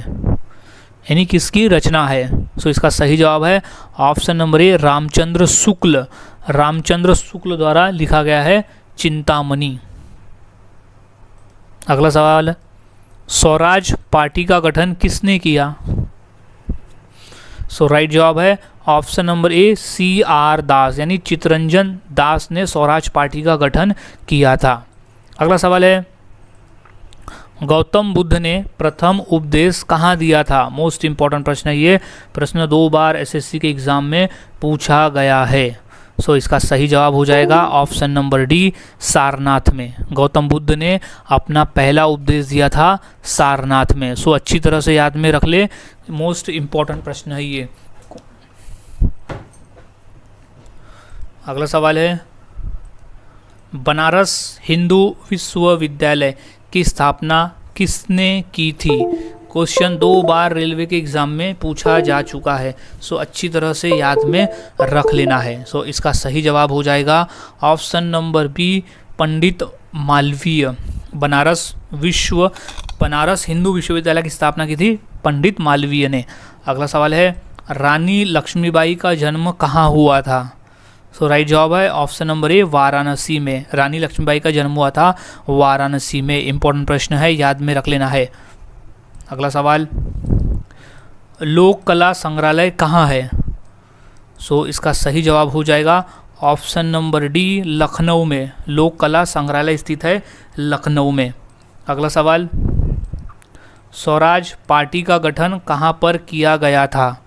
यानी किसकी रचना है? सो इसका सही जवाब है ऑप्शन नंबर ए, रामचंद्र शुक्ल। रामचंद्र शुक्ल द्वारा लिखा गया है चिंतामणि। अगला सवाल, स्वराज पार्टी का गठन किसने किया? सो राइट जवाब है ऑप्शन नंबर ए, CR दास, यानी चित्तरंजन दास ने स्वराज पार्टी का गठन किया था। अगला सवाल है, गौतम बुद्ध ने प्रथम उपदेश कहाँ दिया था? मोस्ट इंपॉर्टेंट प्रश्न है ये। प्रश्न 2 बार SSC के एग्जाम में पूछा गया है। सो इसका सही जवाब हो जाएगा ऑप्शन नंबर डी, सारनाथ में। गौतम बुद्ध ने अपना पहला उपदेश दिया था सारनाथ में। सो अच्छी तरह से याद में रख ले, मोस्ट इंपॉर्टेंट प्रश्न है ये। अगला सवाल है, बनारस हिंदू विश्वविद्यालय की स्थापना किसने की थी? क्वेश्चन 2 बार रेलवे के एग्जाम में पूछा जा चुका है। सो अच्छी तरह से याद में रख लेना है। सो इसका सही जवाब हो जाएगा ऑप्शन नंबर बी, पंडित मालवीय। बनारस हिंदू विश्वविद्यालय की स्थापना की थी पंडित मालवीय ने। अगला सवाल है, रानी लक्ष्मीबाई का जन्म कहाँ हुआ था? सो राइट जवाब है ऑप्शन नंबर ए, वाराणसी में। रानी लक्ष्मीबाई का जन्म हुआ था वाराणसी में। इंपॉर्टेंट प्रश्न है, याद में रख लेना है। अगला सवाल, लोक कला संग्रहालय कहाँ है? सो इसका सही जवाब हो जाएगा ऑप्शन नंबर डी, लखनऊ में। लोक कला संग्रहालय स्थित है लखनऊ में। अगला सवाल, स्वराज पार्टी का गठन कहाँ पर किया गया था?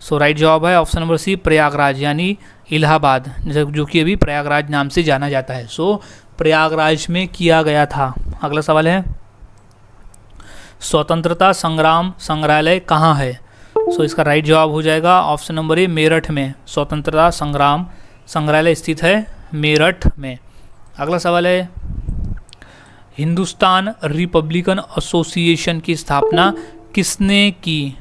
सो राइट जवाब है ऑप्शन नंबर सी, प्रयागराज, यानी इलाहाबाद, जो कि अभी प्रयागराज नाम से जाना जाता है। सो प्रयागराज में किया गया था। अगला सवाल है, स्वतंत्रता संग्राम संग्रहालय कहाँ है? सो इसका राइट जवाब हो जाएगा ऑप्शन नंबर ए, मेरठ में। स्वतंत्रता संग्राम संग्रहालय स्थित है मेरठ में। अगला सवाल है, हिंदुस्तान रिपब्लिकन एसोसिएशन की स्थापना किसने की?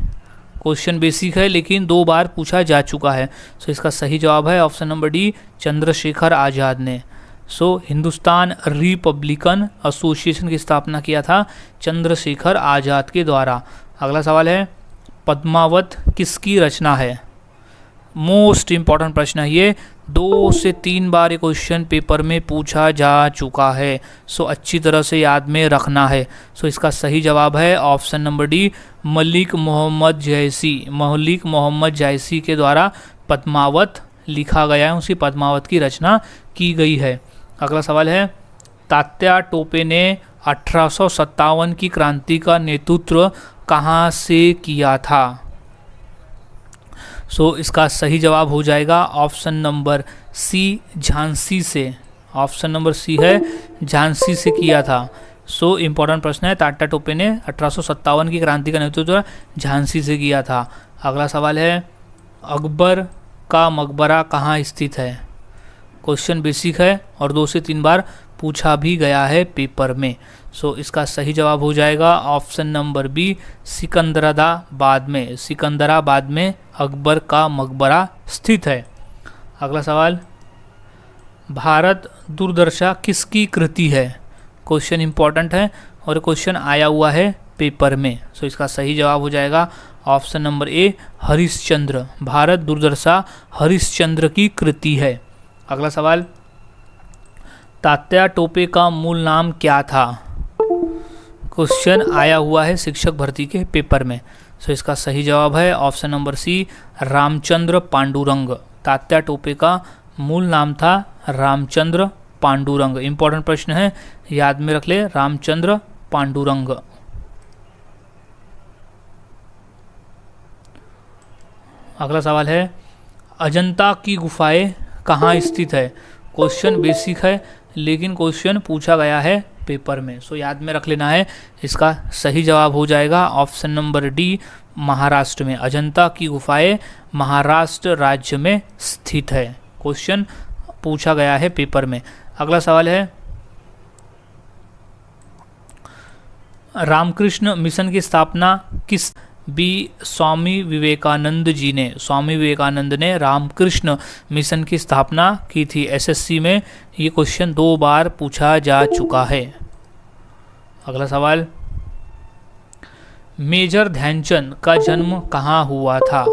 क्वेश्चन बेसिक है लेकिन 2 बार पूछा जा चुका है। सो इसका सही जवाब है option number D, Chandrashekhar Azad ने। सो हिंदुस्तान रिपब्लिकन एसोसिएशन की स्थापना किया था चंद्रशेखर आज़ाद के द्वारा। अगला सवाल है, पद्मावत किसकी रचना है? मोस्ट इंपॉर्टेंट प्रश्न है ये। 2 से 3 बार ये क्वेश्चन पेपर में पूछा जा चुका है। सो अच्छी तरह से याद में रखना है। सो इसका सही जवाब है option number D, Malik Muhammad Jayasi. Malik Muhammad जैसी के द्वारा पद्मावत लिखा गया है, उसी पद्मावत की रचना की गई है। अगला सवाल है, तात्या टोपे ने 1857 की क्रांति का नेतृत्व कहाँ से किया था? सो इसका सही जवाब हो जाएगा ऑप्शन नंबर सी, झांसी से। ऑप्शन नंबर सी है, झांसी से किया था। सो इम्पोर्टेंट प्रश्न है, तात्या टोपे ने 1857 की क्रांति का नेतृत्व झांसी से किया था। अगला सवाल है, अकबर का मकबरा कहाँ स्थित है? क्वेश्चन बेसिक है और 2 से 3 बार पूछा भी गया है पेपर में। सो इसका सही जवाब हो जाएगा ऑप्शन नंबर बी, सिकंदराबाद में। सिकंदराबाद में अकबर का मकबरा स्थित है। अगला सवाल, भारत दुर्दशा किसकी कृति है? क्वेश्चन इंपॉर्टेंट है और क्वेश्चन आया हुआ है पेपर में। सो इसका सही जवाब हो जाएगा ऑप्शन नंबर ए, हरिश्चंद्र। भारत दुर्दशा हरिश्चंद्र की कृति है। अगला सवाल, तात्या टोपे का मूल नाम क्या था? क्वेश्चन आया हुआ है शिक्षक भर्ती के पेपर में। सो इसका सही जवाब है option number C, Ramchandra Pandurang. Tatya Tope का मूल नाम था रामचंद्र पांडुरंग। इंपॉर्टेंट प्रश्न है, याद में रख ले, रामचंद्र पांडुरंग। अगला सवाल है, अजंता की गुफाएं कहाँ स्थित है? क्वेश्चन बेसिक है, लेकिन क्वेश्चन पूछा गया है पेपर में। सो याद में रख लेना है। इसका सही जवाब हो जाएगा ऑप्शन नंबर डी, महाराष्ट्र में। अजंता की गुफाएं महाराष्ट्र राज्य में स्थित है। क्वेश्चन पूछा गया है पेपर में। अगला सवाल है, रामकृष्ण मिशन की स्थापना किस स्वामी विवेकानंद जी ने, स्वामी विवेकानंद ने रामकृष्ण मिशन की स्थापना की थी। एसएससी में ये क्वेश्चन 2 बार पूछा जा चुका है। अगला सवाल, मेजर ध्यानचंद का जन्म कहाँ हुआ था?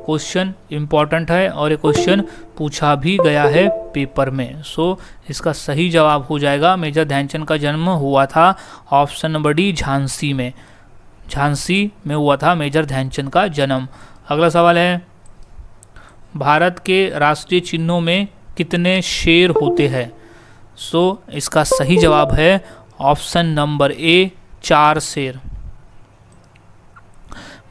क्वेश्चन इंपॉर्टेंट है और ये क्वेश्चन पूछा भी गया है पेपर में। सो इसका सही जवाब हो जाएगा, मेजर ध्यानचंद का जन्म हुआ था ऑप्शन नंबर डी, झांसी में। झांसी में हुआ था मेजर ध्यानचंद का जन्म। अगला सवाल है, भारत के राष्ट्रीय चिन्हों में कितने शेर होते हैं? सो इसका सही जवाब है ऑप्शन नंबर ए, 4 शेर।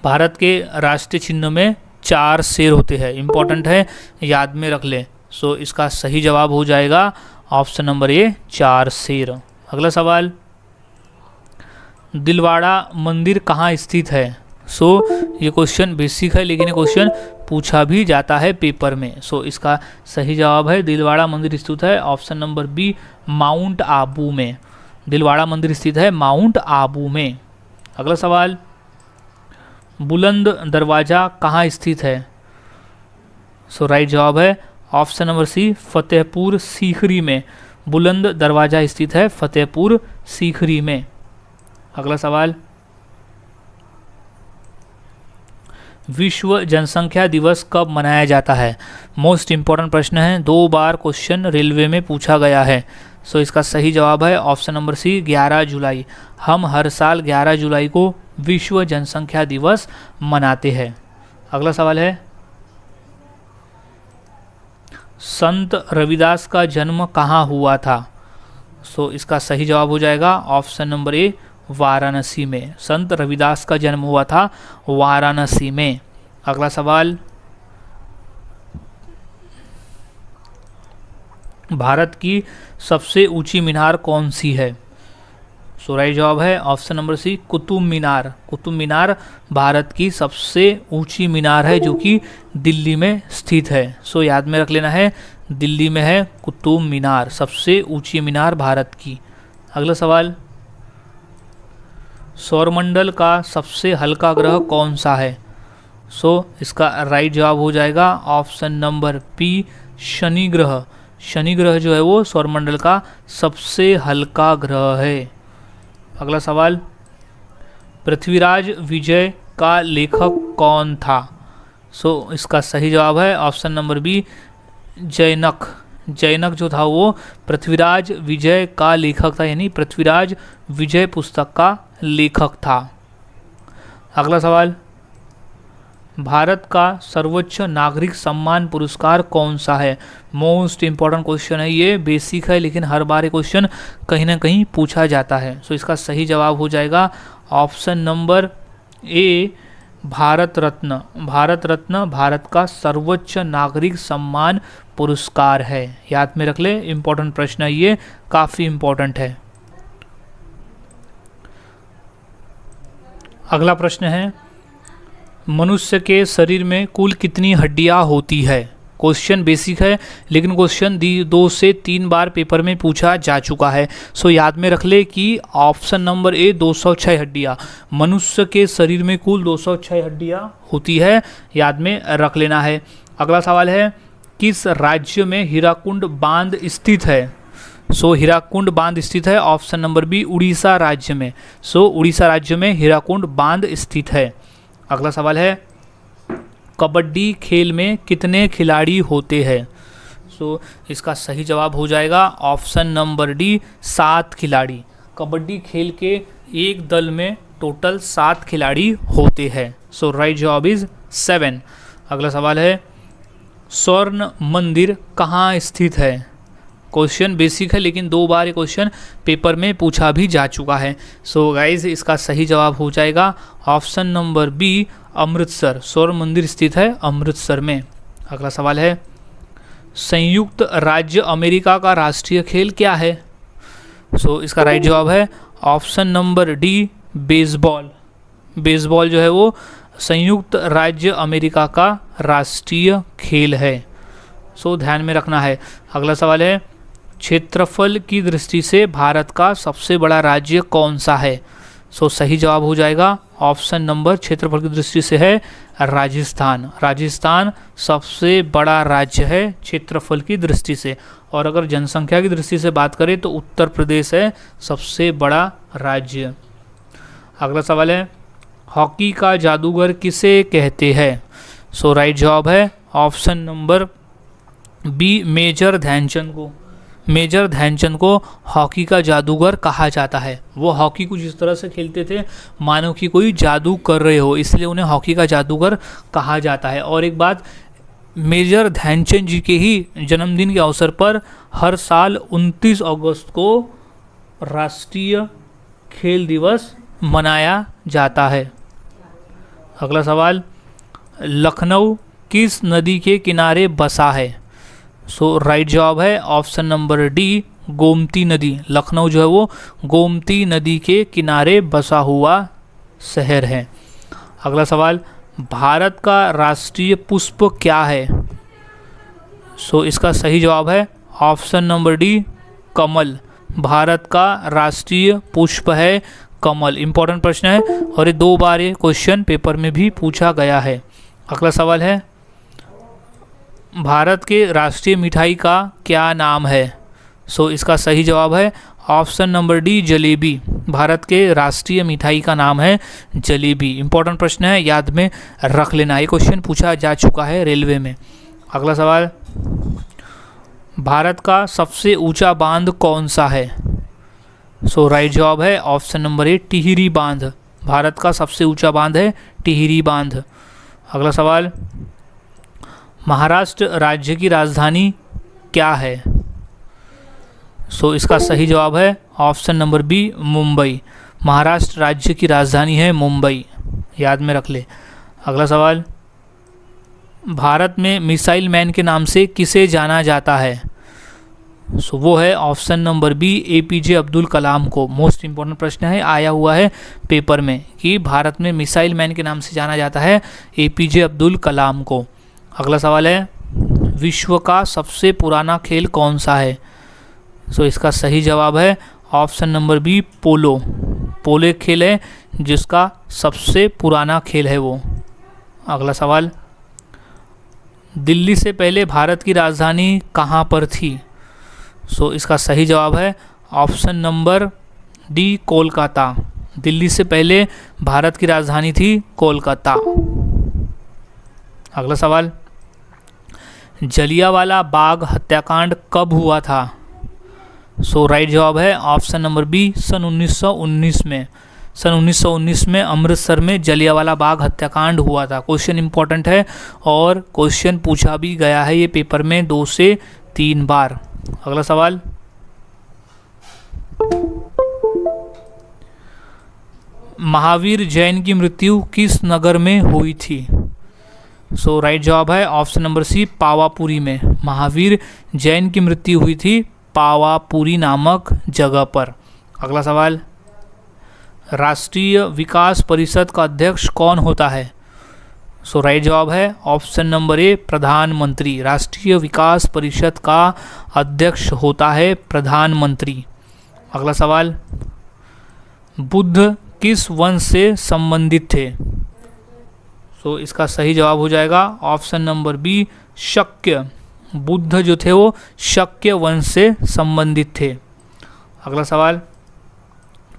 भारत के राष्ट्रीय चिन्ह में 4 शेर होते हैं। इंपॉर्टेंट है, याद में रख लें। सो इसका सही जवाब हो जाएगा ऑप्शन नंबर ए, 4 शेर। अगला सवाल, दिलवाड़ा मंदिर कहाँ स्थित है? सो ये क्वेश्चन बेसिक है, लेकिन ये क्वेश्चन पूछा भी जाता है पेपर में। सो इसका सही जवाब है, दिलवाड़ा मंदिर स्थित है option number B, mount Abu में। दिलवाड़ा मंदिर स्थित है माउंट आबू में। अगला सवाल, बुलंद दरवाज़ा कहाँ स्थित है? सो राइट जवाब है option number C, Fatehpur Sikri में। बुलंद दरवाज़ा स्थित है फतेहपुर सीकरी में। अगला सवाल, विश्व जनसंख्या दिवस कब मनाया जाता है? मोस्ट इंपॉर्टेंट प्रश्न है, 2 बार क्वेश्चन रेलवे में पूछा गया है। सो इसका सही जवाब है ऑप्शन नंबर सी, 11 जुलाई। हम हर साल 11 जुलाई को विश्व जनसंख्या दिवस मनाते हैं। अगला सवाल है, संत रविदास का जन्म कहाँ हुआ था? सो इसका सही जवाब हो जाएगा ऑप्शन नंबर ए, वाराणसी में। संत रविदास का जन्म हुआ था वाराणसी में। अगला सवाल, भारत की सबसे ऊंची मीनार कौन सी है? सो राइट जवाब है ऑप्शन नंबर सी, कुतुब मीनार। कुतुब मीनार भारत की सबसे ऊंची मीनार है, जो कि दिल्ली में स्थित है। सो याद में रख लेना है, दिल्ली में है कुतुब मीनार, सबसे ऊंची मीनार भारत की। अगला सवाल, सौरमंडल का सबसे हल्का ग्रह कौन सा है? सो इसका राइट जवाब हो जाएगा ऑप्शन नंबर बी, शनि ग्रह। शनि ग्रह जो है वो सौरमंडल का सबसे हल्का ग्रह है। अगला सवाल, पृथ्वीराज विजय का लेखक कौन था? सो इसका सही जवाब है ऑप्शन नंबर बी, जैनक। जैनक जो था वो पृथ्वीराज विजय का लेखक था, यानी पृथ्वीराज विजय पुस्तक का लेखक था। अगला सवाल, भारत का सर्वोच्च नागरिक सम्मान पुरस्कार कौन सा है? मोस्ट इंपॉर्टेंट क्वेश्चन है, ये बेसिक है, लेकिन हर बार ये क्वेश्चन कहीं ना कहीं पूछा जाता है। सो इसका सही जवाब हो जाएगा ऑप्शन नंबर ए, भारत रत्न। भारत रत्न भारत का सर्वोच्च नागरिक सम्मान पुरस्कार है। याद में रख ले, इंपॉर्टेंट प्रश्न है, ये काफ़ी इंपॉर्टेंट है। अगला प्रश्न है, मनुष्य के शरीर में कुल कितनी हड्डियां होती है? क्वेश्चन बेसिक है, लेकिन क्वेश्चन 2 से 3 बार पेपर में पूछा जा चुका है। सो याद में रख ले कि ऑप्शन नंबर ए, 206 हड्डियां। मनुष्य के शरीर में कुल 206 हड्डियां होती है, याद में रख लेना है। अगला सवाल है, किस राज्य में हीराकुंड बांध स्थित है? सो हीराकुंड बांध स्थित है ऑप्शन नंबर बी, उड़ीसा राज्य में। सो उड़ीसा राज्य में हीराकुंड बांध स्थित है। अगला सवाल है, कबड्डी खेल में कितने खिलाड़ी होते हैं? सो इसका सही जवाब हो जाएगा ऑप्शन नंबर डी, 7 खिलाड़ी। कबड्डी खेल के एक दल में टोटल 7 खिलाड़ी होते हैं। सो राइट जवाब इज 7। अगला सवाल है, स्वर्ण मंदिर कहाँ स्थित है? क्वेश्चन बेसिक है, लेकिन 2 बार ये क्वेश्चन पेपर में पूछा भी जा चुका है। सो गाइज इसका सही जवाब हो जाएगा ऑप्शन नंबर बी, अमृतसर। स्वर्ण मंदिर स्थित है अमृतसर में। अगला सवाल है, संयुक्त राज्य अमेरिका का राष्ट्रीय खेल क्या है? सो इसका राइट जवाब है option number D, baseball. Baseball जो है वो संयुक्त राज्य अमेरिका का राष्ट्रीय खेल है। सो ध्यान में रखना है। अगला सवाल है, क्षेत्रफल की दृष्टि से भारत का सबसे बड़ा राज्य कौन सा है? सो सही जवाब हो जाएगा ऑप्शन नंबर, क्षेत्रफल की दृष्टि से है राजस्थान। राजस्थान सबसे बड़ा राज्य है क्षेत्रफल की दृष्टि से। और अगर जनसंख्या की दृष्टि से बात करें तो उत्तर प्रदेश है सबसे बड़ा राज्य। अगला सवाल है, हॉकी का जादूगर किसे कहते हैं? सो राइट जवाब है option number B, major Dhyan Chand को। मेजर ध्यानचंद को हॉकी का जादूगर कहा जाता है। वो हॉकी को जिस तरह से खेलते थे मानो कि कोई जादू कर रहे हो, इसलिए उन्हें हॉकी का जादूगर कहा जाता है। और एक बात, मेजर ध्यानचंद जी के ही जन्मदिन के अवसर पर हर साल 29 अगस्त को राष्ट्रीय खेल दिवस मनाया जाता है। अगला सवाल, लखनऊ किस नदी के किनारे बसा है? सो राइट जवाब है ऑप्शन नंबर डी, गोमती नदी। लखनऊ जो है वो गोमती नदी के किनारे बसा हुआ शहर है। अगला सवाल, भारत का राष्ट्रीय पुष्प क्या है? सो इसका सही जवाब है ऑप्शन नंबर डी, कमल। भारत का राष्ट्रीय पुष्प है कमल। इंपॉर्टेंट प्रश्न है और ये 2 बार ये क्वेश्चन पेपर में भी पूछा गया है। अगला सवाल है, भारत के राष्ट्रीय मिठाई का क्या नाम है? सो इसका सही जवाब है option number D, jalebi. Bharat के राष्ट्रीय मिठाई का नाम है जलेबी। इंपॉर्टेंट प्रश्न है, याद में रख लेना। ये क्वेश्चन पूछा जा चुका है रेलवे में। अगला सवाल, भारत का सबसे ऊंचा बांध कौन सा है? सो राइट जवाब है ऑप्शन नंबर ए, टिहरी बांध। भारत का सबसे ऊंचा बांध है टिहरी बांध। अगला सवाल, महाराष्ट्र राज्य की राजधानी क्या है? सो इसका सही जवाब है option number B, Mumbai. Maharashtra राज्य की राजधानी है मुंबई, याद में रख ले। अगला सवाल, भारत में मिसाइल मैन के नाम से किसे जाना जाता है? सो वो है option number B, APJ Abdul Kalam को। मोस्ट इंपॉर्टेंट प्रश्न है, आया हुआ है पेपर में कि भारत में मिसाइल मैन के नाम से जाना जाता है एपीजे अब्दुल कलाम को। अगला सवाल है, विश्व का सबसे पुराना खेल कौन सा है? सो इसका सही जवाब है ऑप्शन नंबर बी, पोलो। पोलो एक खेल है जिसका सबसे पुराना खेल है वो। अगला सवाल, दिल्ली से पहले भारत की राजधानी कहाँ पर थी? सो इसका सही जवाब है option number D, Kolkata. Delhi से पहले भारत की राजधानी थी कोलकाता। अगला सवाल, जलियांवाला बाग हत्याकांड कब हुआ था? सो राइट जवाब है ऑप्शन नंबर बी, सन 1919 में। सन 1919 में अमृतसर में जलियांवाला बाग हत्याकांड हुआ था। क्वेश्चन इंपॉर्टेंट है और क्वेश्चन पूछा भी गया है ये पेपर में 2 से 3 बार। अगला सवाल, महावीर जैन की मृत्यु किस नगर में हुई थी? सो राइट जवाब है ऑप्शन नंबर सी, पावापुरी में। महावीर जैन की मृत्यु हुई थी पावापुरी नामक जगह पर। अगला सवाल, राष्ट्रीय विकास परिषद का अध्यक्ष कौन होता है? सो राइट जवाब है ऑप्शन नंबर ए, प्रधानमंत्री। राष्ट्रीय विकास परिषद का अध्यक्ष होता है प्रधानमंत्री। अगला सवाल, बुद्ध किस वंश से संबंधित थे? सो इसका सही जवाब हो जाएगा ऑप्शन नंबर बी, शक्य। बुद्ध जो थे वो शक्य वंश से संबंधित थे। अगला सवाल,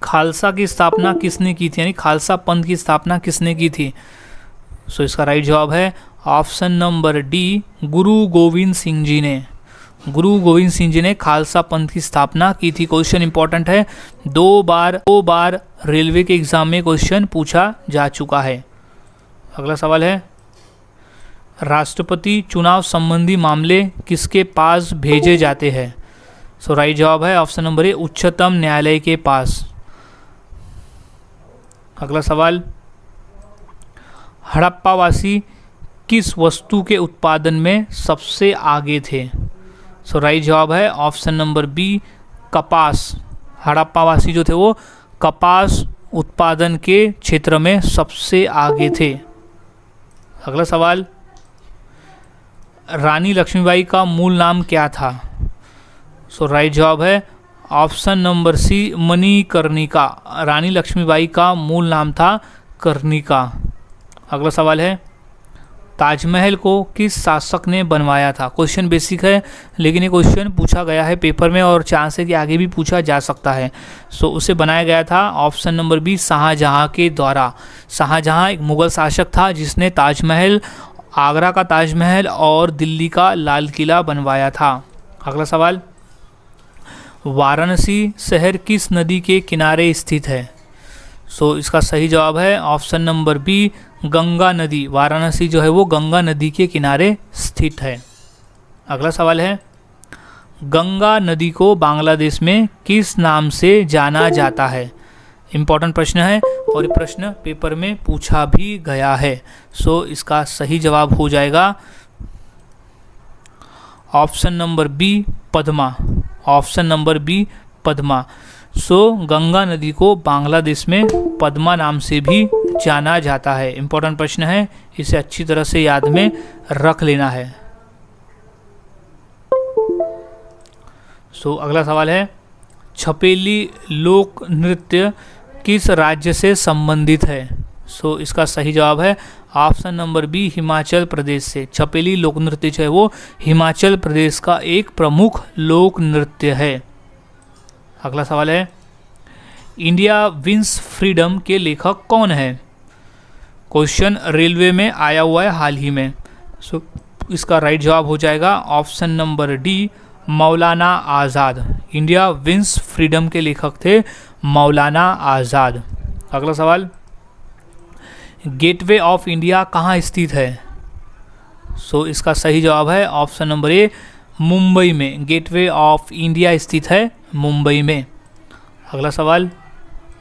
खालसा की स्थापना किसने की थी, यानी खालसा पंथ की स्थापना किसने की थी? सो इसका राइट जवाब है ऑप्शन नंबर डी, गुरु गोविंद सिंह जी ने। गुरु गोविंद सिंह जी ने खालसा पंथ की स्थापना की थी। क्वेश्चन इंपॉर्टेंट है, 2 बार रेलवे के एग्जाम में क्वेश्चन पूछा जा चुका है। अगला सवाल है, राष्ट्रपति चुनाव संबंधी मामले किसके पास भेजे जाते हैं? सो राइट जवाब है ऑप्शन नंबर ए, उच्चतम न्यायालय के पास। अगला सवाल, हड़प्पावासी किस वस्तु के उत्पादन में सबसे आगे थे? सो राइट जवाब है ऑप्शन नंबर बी, कपास। हड़प्पावासी जो थे वो कपास उत्पादन के क्षेत्र में सबसे आगे थे। अगला सवाल, रानी लक्ष्मीबाई का मूल नाम क्या था? सो राइट जवाब है ऑप्शन नंबर सी, मणिकर्णिका। रानी लक्ष्मीबाई का मूल नाम था कर्णिका। अगला सवाल है, ताजमहल को किस शासक ने बनवाया था? क्वेश्चन बेसिक है लेकिन ये क्वेश्चन पूछा गया है पेपर में और चांस है कि आगे भी पूछा जा सकता है। सो उसे बनाया गया था ऑप्शन नंबर बी, शाहजहां के द्वारा। शाहजहां एक मुगल शासक था जिसने ताजमहल, आगरा का ताजमहल और दिल्ली का लाल किला बनवाया था। अगला सवाल, वाराणसी शहर किस नदी के किनारे स्थित है? सो इसका सही जवाब है ऑप्शन नंबर बी, गंगा नदी। वाराणसी जो है वो गंगा नदी के किनारे स्थित है। अगला सवाल है, गंगा नदी को बांग्लादेश में किस नाम से जाना जाता है? इम्पॉर्टेंट प्रश्न है और ये प्रश्न पेपर में पूछा भी गया है। सो इसका सही जवाब हो जाएगा option number B, Padma. Option number B, Padma. So Ganga नदी को बांग्लादेश में पद्मा नाम से भी जाना जाता है। इम्पोर्टेंट प्रश्न है, इसे अच्छी तरह से याद में रख लेना है। सो अगला सवाल है, छपेली लोक नृत्य किस राज्य से संबंधित है? सो इसका सही जवाब है option number B, Himachal Pradesh से। छपेली लोक नृत्य जो है वो हिमाचल प्रदेश का एक प्रमुख लोक नृत्य है। अगला सवाल है, इंडिया विंस फ्रीडम के लेखक कौन है? क्वेश्चन रेलवे में आया हुआ है हाल ही में। सो इसका राइट जवाब हो जाएगा ऑप्शन नंबर डी, मौलाना आज़ाद। इंडिया विंस फ्रीडम के लेखक थे मौलाना आज़ाद। अगला सवाल, गेटवे ऑफ इंडिया कहाँ स्थित है? सो इसका सही जवाब है ऑप्शन नंबर ए, मुंबई में। गेटवे ऑफ इंडिया स्थित है मुंबई में। अगला सवाल,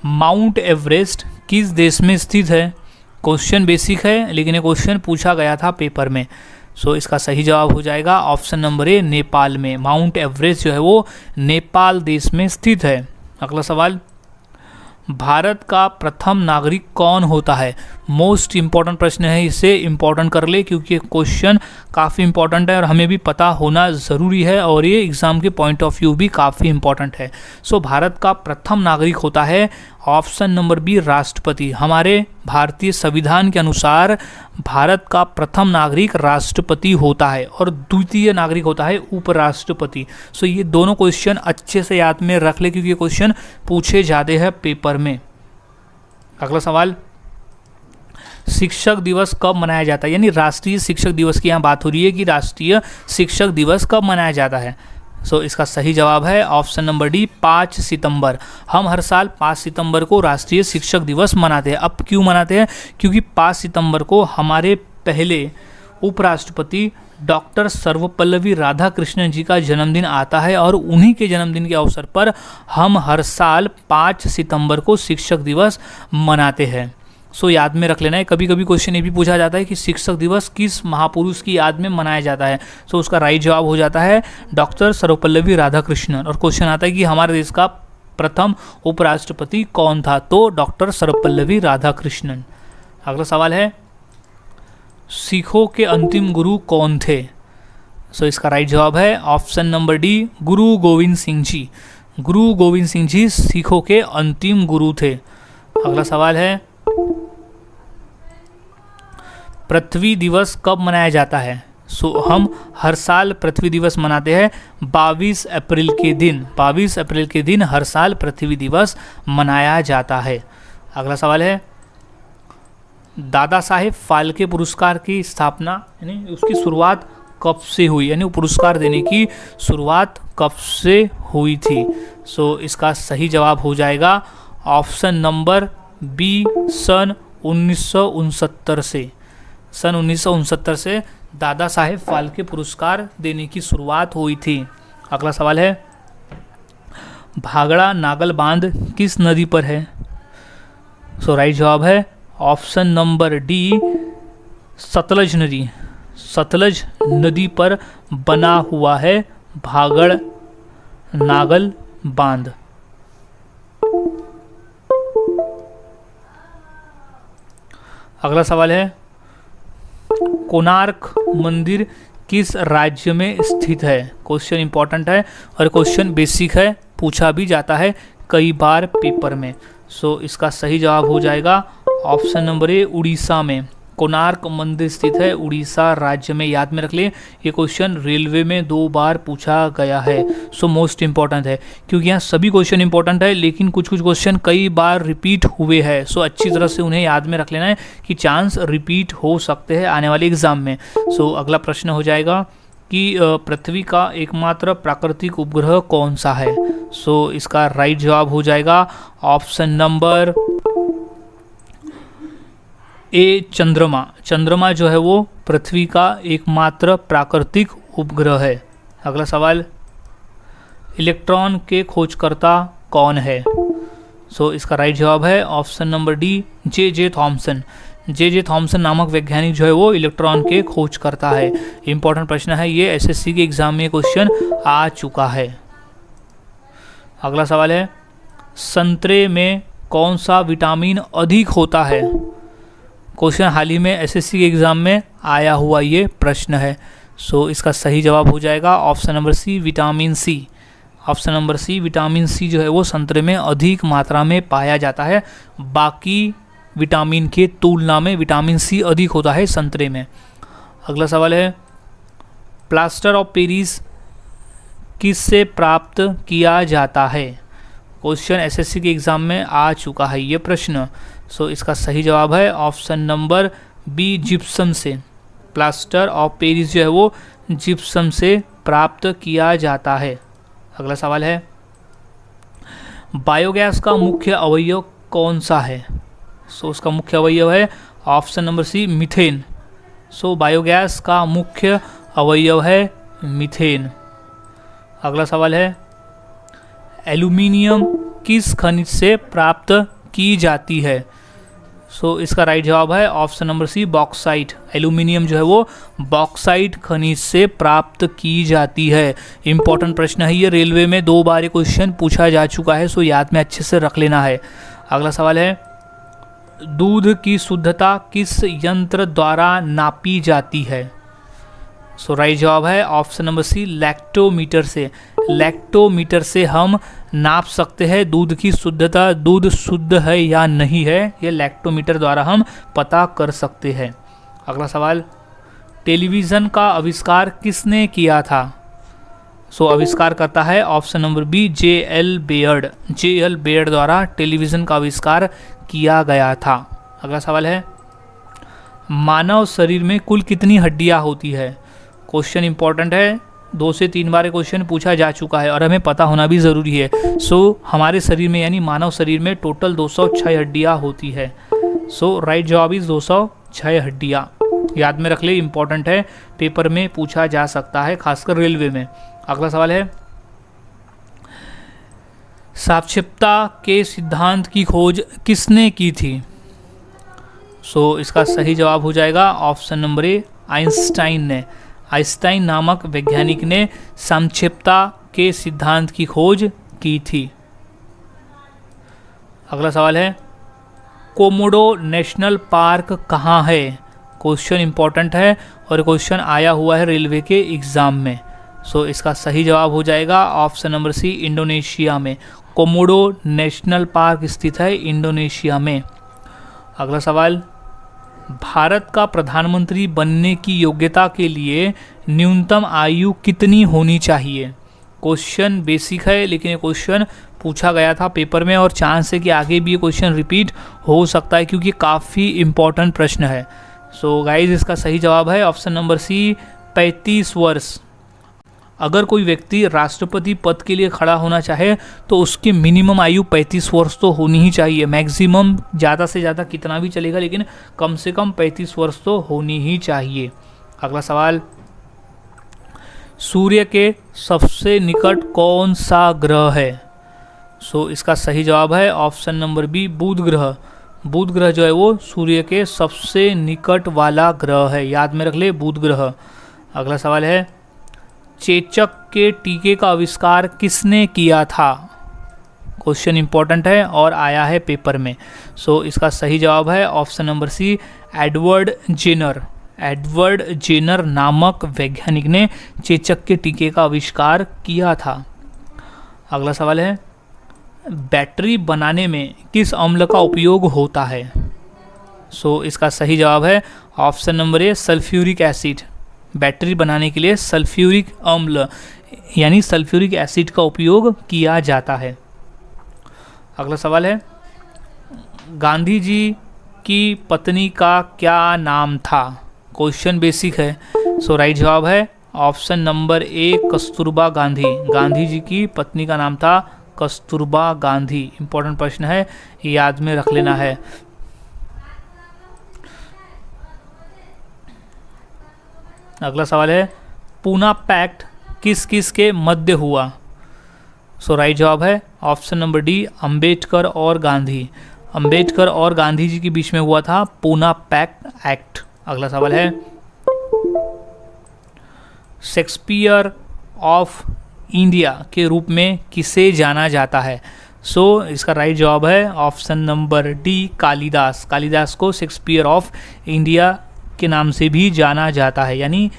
माउंट एवरेस्ट किस देश में स्थित है? क्वेश्चन बेसिक है लेकिन ये क्वेश्चन पूछा गया था पेपर में। सो इसका सही जवाब हो जाएगा ऑप्शन नंबर ए, नेपाल में। माउंट एवरेस्ट जो है वो नेपाल देश में स्थित है। अगला सवाल, भारत का प्रथम नागरिक कौन होता है? मोस्ट इम्पॉर्टेंट प्रश्न है, इसे इम्पॉर्टेंट कर ले क्योंकि क्वेश्चन काफ़ी इंपॉर्टेंट है और हमें भी पता होना ज़रूरी है और ये एग्ज़ाम के पॉइंट ऑफ व्यू भी काफ़ी इंपॉर्टेंट है। सो भारत का प्रथम नागरिक होता है ऑप्शन नंबर बी, राष्ट्रपति। हमारे भारतीय संविधान के अनुसार भारत का प्रथम नागरिक राष्ट्रपति होता है और द्वितीय नागरिक होता है उपराष्ट्रपति। सो ये दोनों क्वेश्चन अच्छे से याद में रख ले क्योंकि ये क्वेश्चन पूछे जाते हैं पेपर में। अगला सवाल, शिक्षक दिवस कब मनाया जाता है? यानी राष्ट्रीय शिक्षक दिवस की यहाँ बात हो रही है कि राष्ट्रीय शिक्षक दिवस कब मनाया जाता है। सो इसका सही जवाब है ऑप्शन नंबर डी, 5 सितंबर। हम हर साल 5 सितंबर को राष्ट्रीय शिक्षक दिवस मनाते हैं। अब क्यों मनाते हैं? क्योंकि 5 सितंबर को हमारे पहले उपराष्ट्रपति डॉक्टर सर्वपल्लवी राधाकृष्णन जी का जन्मदिन आता है और उन्हीं के जन्मदिन के अवसर पर हम हर साल 5 सितंबर को शिक्षक दिवस मनाते हैं। सो याद में रख लेना है। कभी कभी क्वेश्चन ये भी पूछा जाता है कि शिक्षक दिवस किस महापुरुष की याद में मनाया जाता है। सो उसका राइट जवाब हो जाता है डॉक्टर सर्वपल्लवी राधाकृष्णन। और क्वेश्चन आता है कि हमारे देश का प्रथम उपराष्ट्रपति कौन था? तो डॉक्टर सर्वपल्लवी राधाकृष्णन। अगला सवाल है, सिखों के अंतिम गुरु कौन थे? सो इसका राइट जवाब है ऑप्शन नंबर डी, गुरु गोविंद सिंह जी। गुरु गोविंद सिंह जी सिखों के अंतिम गुरु थे। अगला सवाल है, पृथ्वी दिवस कब मनाया जाता है? सो हम हर साल पृथ्वी दिवस मनाते हैं 22 अप्रैल के दिन। 22 अप्रैल के दिन हर साल पृथ्वी दिवस मनाया जाता है। अगला सवाल है, दादा साहेब फाल्के पुरस्कार की स्थापना यानी उसकी शुरुआत कब से हुई? यानी वो पुरस्कार देने की शुरुआत कब से हुई थी? सो इसका सही जवाब हो जाएगा ऑप्शन नंबर बी, सन 1969 से। सन 1969 से दादा साहेब फाल्के पुरस्कार देने की शुरुआत हुई थी। अगला सवाल है, भागड़ा नागल बांध किस नदी पर है? सो राइट जवाब है ऑप्शन नंबर डी, सतलज नदी। सतलज नदी पर बना हुआ है भागड़ नागल बांध? अगला सवाल है, कोणार्क मंदिर किस राज्य में स्थित है? क्वेश्चन इंपॉर्टेंट है और क्वेश्चन बेसिक है, पूछा भी जाता है कई बार पेपर में। सो इसका सही जवाब हो जाएगा ऑप्शन नंबर ए, उड़ीसा में। कोणार्क मंदिर स्थित है उड़ीसा राज्य में, याद में रख ले। ये क्वेश्चन रेलवे में 2 बार पूछा गया है, सो मोस्ट इंपॉर्टेंट है, क्योंकि यहाँ सभी क्वेश्चन इंपॉर्टेंट है लेकिन कुछ कुछ क्वेश्चन कई बार रिपीट हुए हैं। सो अच्छी तरह से उन्हें याद में रख लेना है कि चांस रिपीट हो सकते हैं आने वाले एग्जाम में। सो अगला प्रश्न हो जाएगा कि पृथ्वी का एकमात्र प्राकृतिक उपग्रह कौन सा है? सो इसका राइट जवाब हो जाएगा ऑप्शन नंबर ए, चंद्रमा। चंद्रमा जो है वो पृथ्वी का एकमात्र प्राकृतिक उपग्रह है। अगला सवाल, इलेक्ट्रॉन के खोजकर्ता कौन है? सो इसका राइट जवाब है option number D, J Thomson. J Thomson नामक वैज्ञानिक जो है वो इलेक्ट्रॉन के खोजकर्ता है। इंपॉर्टेंट प्रश्न है ये, एसएससी के एग्जाम में क्वेश्चन आ चुका है। अगला सवाल है, संतरे में कौन सा विटामिन अधिक होता है? क्वेश्चन हाल ही में एसएससी के एग्जाम में आया हुआ ये प्रश्न है। सो इसका सही जवाब हो जाएगा option number C, vitamin C. Option number C, vitamin C जो है वो संतरे में अधिक मात्रा में पाया जाता है। बाकी विटामिन के तुलना में विटामिन सी अधिक होता है संतरे में। अगला सवाल है, प्लास्टर ऑफ पेरिस किससे प्राप्त किया जाता है? क्वेश्चन एसएससी के एग्जाम में आ चुका है ये प्रश्न। सो इसका सही जवाब है ऑप्शन नंबर बी, जिप्सम से। प्लास्टर ऑफ पेरिस जो है वो जिप्सम से प्राप्त किया जाता है। अगला सवाल है, बायोगैस का मुख्य अवयव कौन सा है? सो उसका मुख्य अवयव है ऑप्शन नंबर सी, मीथेन। सो बायोगैस का मुख्य अवयव है मीथेन। अगला सवाल है, एल्यूमिनियम किस खनिज से प्राप्त की जाती है? सो इसका राइट जवाब है option number C, bauxite. Aluminium जो है वो बॉक्साइट खनिज से प्राप्त की जाती है। इंपॉर्टेंट प्रश्न है ये, रेलवे में 2 बार ये क्वेश्चन पूछा जा चुका है, सो याद में अच्छे से रख लेना है। अगला सवाल है, दूध की शुद्धता किस यंत्र द्वारा नापी जाती है? सो राइट जवाब है ऑप्शन नंबर सी, लैक्टोमीटर से। लैक्टोमीटर से हम नाप सकते हैं दूध की शुद्धता, दूध शुद्ध है या नहीं है, ये लैक्टोमीटर द्वारा हम पता कर सकते हैं। अगला सवाल, टेलीविज़न का आविष्कार किसने किया था? सो आविष्कार करता है option number B, J L. Baird. J L. Baird द्वारा टेलीविज़न का आविष्कार किया गया था। अगला सवाल है, मानव शरीर में कुल कितनी हड्डियां होती है? क्वेश्चन इंपॉर्टेंट है, 2 से 3 बार क्वेश्चन पूछा जा चुका है और हमें पता होना भी ज़रूरी है। सो हमारे शरीर में यानी मानव शरीर में टोटल 206 हड्डियाँ होती है। सो राइट जवाब इज 206 हड्डियाँ। याद में रख ले, इंपॉर्टेंट है, पेपर में पूछा जा सकता है, खासकर रेलवे में। अगला सवाल है, सापेक्षता के सिद्धांत की खोज किसने की थी? सो इसका सही जवाब हो जाएगा ऑप्शन नंबर ए, आइंस्टाइन ने। आइंस्टाइन नामक वैज्ञानिक ने सापेक्षता के सिद्धांत की खोज की थी। अगला सवाल है, कोमोडो नेशनल पार्क कहाँ है? क्वेश्चन इंपॉर्टेंट है और क्वेश्चन आया हुआ है रेलवे के एग्ज़ाम में। सो इसका सही जवाब हो जाएगा ऑप्शन नंबर सी, इंडोनेशिया में। कोमोडो नेशनल पार्क स्थित है इंडोनेशिया में। अगला सवाल, भारत का प्रधानमंत्री बनने की योग्यता के लिए न्यूनतम आयु कितनी होनी चाहिए? क्वेश्चन बेसिक है लेकिन ये क्वेश्चन पूछा गया था पेपर में और चांस है कि आगे भी ये क्वेश्चन रिपीट हो सकता है क्योंकि काफ़ी इम्पोर्टेंट प्रश्न है। सो गाइज इसका सही जवाब है ऑप्शन नंबर सी, 35 वर्ष। अगर कोई व्यक्ति राष्ट्रपति पद के लिए खड़ा होना चाहे तो उसकी मिनिमम आयु 35 वर्ष तो होनी ही चाहिए। मैक्सिमम ज़्यादा से ज़्यादा कितना भी चलेगा लेकिन कम से कम 35 वर्ष तो होनी ही चाहिए। अगला सवाल, सूर्य के सबसे निकट कौन सा ग्रह है? सो इसका सही जवाब है ऑप्शन नंबर बी, बुध ग्रह। बुध ग्रह जो है वो सूर्य के सबसे निकट वाला ग्रह है, याद में रख ले, बुध ग्रह। अगला सवाल है, चेचक के टीके का आविष्कार किसने किया था? क्वेश्चन इंपॉर्टेंट है और आया है पेपर में। सो इसका सही जवाब है option number C, Edward Jenner. Edward Jenner नामक वैज्ञानिक ने चेचक के टीके का आविष्कार किया था। अगला सवाल है, बैटरी बनाने में किस अम्ल का उपयोग होता है? सो इसका सही जवाब है ऑप्शन नंबर ए, सल्फ्यूरिक एसिड। बैटरी बनाने के लिए सल्फ्यूरिक अम्ल यानी सल्फ्यूरिक एसिड का उपयोग किया जाता है। अगला सवाल है, गांधी जी की पत्नी का क्या नाम था? क्वेश्चन बेसिक है। सो राइट जवाब है option number A, Kasturba Gandhi. Gandhi ji की पत्नी का नाम था कस्तूरबा गांधी। इंपॉर्टेंट प्रश्न है, याद में रख लेना है। अगला सवाल है, पूना पैक्ट किस किस के मध्य हुआ? सो राइट जवाब है ऑप्शन नंबर डी, अंबेडकर और गांधी। अंबेडकर और गांधी जी के बीच में हुआ था पूना पैक्ट एक्ट। अगला सवाल है, शेक्सपियर ऑफ इंडिया के रूप में किसे जाना जाता है? सो इसका राइट जवाब है option number D, Kalidas. Kalidas को शेक्सपियर ऑफ इंडिया के नाम से भी जाना जाता है, यानी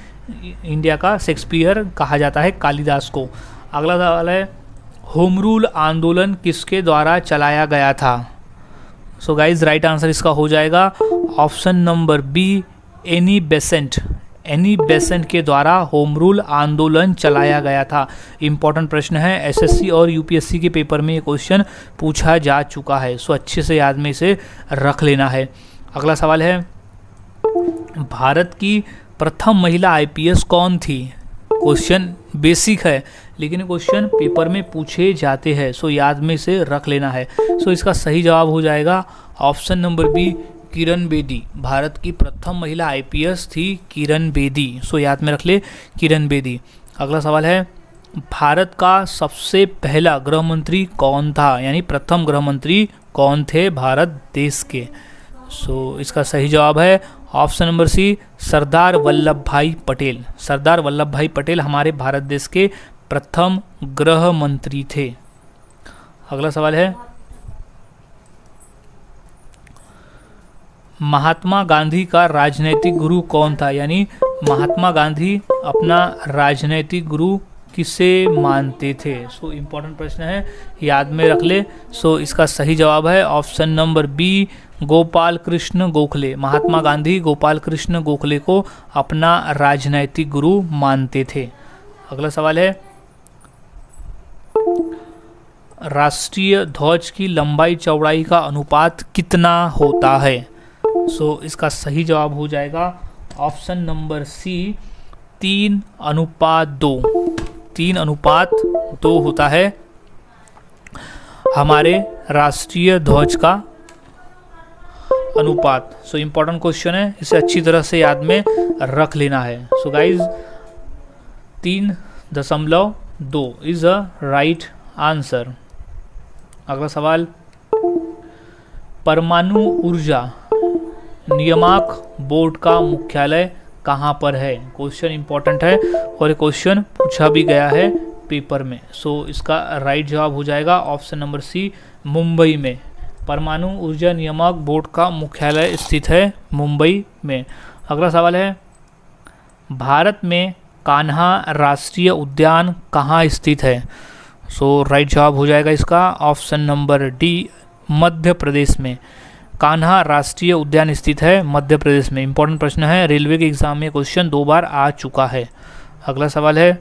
इंडिया का शेक्सपियर कहा जाता है कालिदास को। अगला सवाल है, होम रूल आंदोलन किसके द्वारा चलाया गया था? सो गाइज राइट आंसर इसका हो जाएगा option number B, Annie Besant. Annie Besant के द्वारा होम रूल आंदोलन चलाया गया था। इंपॉर्टेंट प्रश्न है, एसएससी और यूपीएससी के पेपर में ये क्वेश्चन पूछा जा चुका है। सो अच्छे से याद में इसे रख लेना है। अगला सवाल है, भारत की प्रथम महिला आईपीएस कौन थी? क्वेश्चन बेसिक है लेकिन क्वेश्चन पेपर में पूछे जाते हैं, सो याद में इसे रख लेना है। सो इसका सही जवाब हो जाएगा option number B, Kiran Bedi. Bharat की प्रथम महिला आईपीएस थी किरण बेदी। सो याद में रख ले, किरण बेदी। अगला सवाल है, भारत का सबसे पहला गृह मंत्री कौन था? यानी प्रथम गृह मंत्री कौन थे भारत देश के? सो इसका सही जवाब है ऑप्शन नंबर सी, सरदार वल्लभ भाई पटेल। सरदार वल्लभ भाई पटेल हमारे भारत देश के प्रथम गृह मंत्री थे। अगला सवाल है, महात्मा गांधी का राजनैतिक गुरु कौन था? यानी महात्मा गांधी अपना राजनैतिक गुरु किसे मानते थे? सो इम्पोर्टेंट प्रश्न है, याद में रख ले। सो इसका सही जवाब है option number B, Gopal Krishna Gokhale. Mahatma Gandhi Gopal Krishna Gokhale को अपना राजनैतिक गुरु मानते थे। अगला सवाल है, राष्ट्रीय ध्वज की लंबाई चौड़ाई का अनुपात कितना होता है? सो इसका सही जवाब हो जाएगा ऑप्शन नंबर सी, 3:2। 3:2 होता है हमारे राष्ट्रीय ध्वज का अनुपात। सो इम्पोर्टेंट क्वेश्चन है, इसे अच्छी तरह से याद में रख लेना है। So guys 3.2 is a right answer. अगला सवाल, परमाणु ऊर्जा नियामक बोर्ड का मुख्यालय कहाँ पर है? क्वेश्चन इंपॉर्टेंट है और ये क्वेश्चन पूछा भी गया है पेपर में। सो इसका राइट जवाब हो जाएगा ऑप्शन नंबर सी, मुंबई में। परमाणु ऊर्जा नियामक बोर्ड का मुख्यालय स्थित है मुंबई में। अगला सवाल है, भारत में कान्हा राष्ट्रीय उद्यान कहाँ स्थित है? सो राइट जवाब हो जाएगा इसका option number D, Madhya Pradesh में। कान्हा राष्ट्रीय उद्यान स्थित है मध्य प्रदेश में। इंपॉर्टेंट प्रश्न है, रेलवे के एग्जाम में क्वेश्चन 2 बार आ चुका है। अगला सवाल है,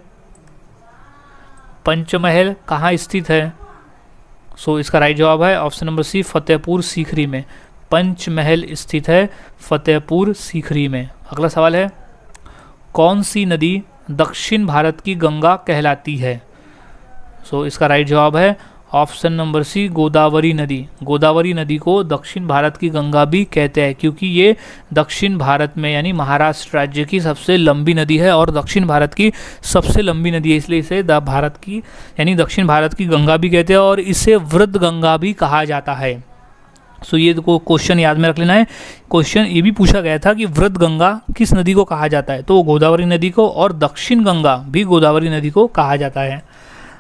पंचमहल कहाँ स्थित है? सो इसका राइट जवाब है option number C, Fatehpur Sikri में। पंचमहल स्थित है फतेहपुर सीकरी में। अगला सवाल है, कौन सी नदी दक्षिण भारत की गंगा कहलाती है? सो इसका राइट जवाब है ऑप्शन नंबर सी, गोदावरी नदी। गोदावरी नदी को दक्षिण भारत की गंगा भी कहते हैं क्योंकि ये दक्षिण भारत में यानी महाराष्ट्र राज्य की सबसे लंबी नदी है और दक्षिण भारत की सबसे लंबी नदी है, इसलिए इसे भारत की यानी दक्षिण भारत की गंगा भी कहते हैं और इसे वृद्ध गंगा भी कहा जाता है। सो ये को क्वेश्चन याद में रख लेना है। क्वेश्चन ये भी पूछा गया था कि वृद्ध गंगा किस नदी को कहा जाता है, तो वो गोदावरी नदी को, और दक्षिण गंगा भी गोदावरी नदी को कहा जाता है।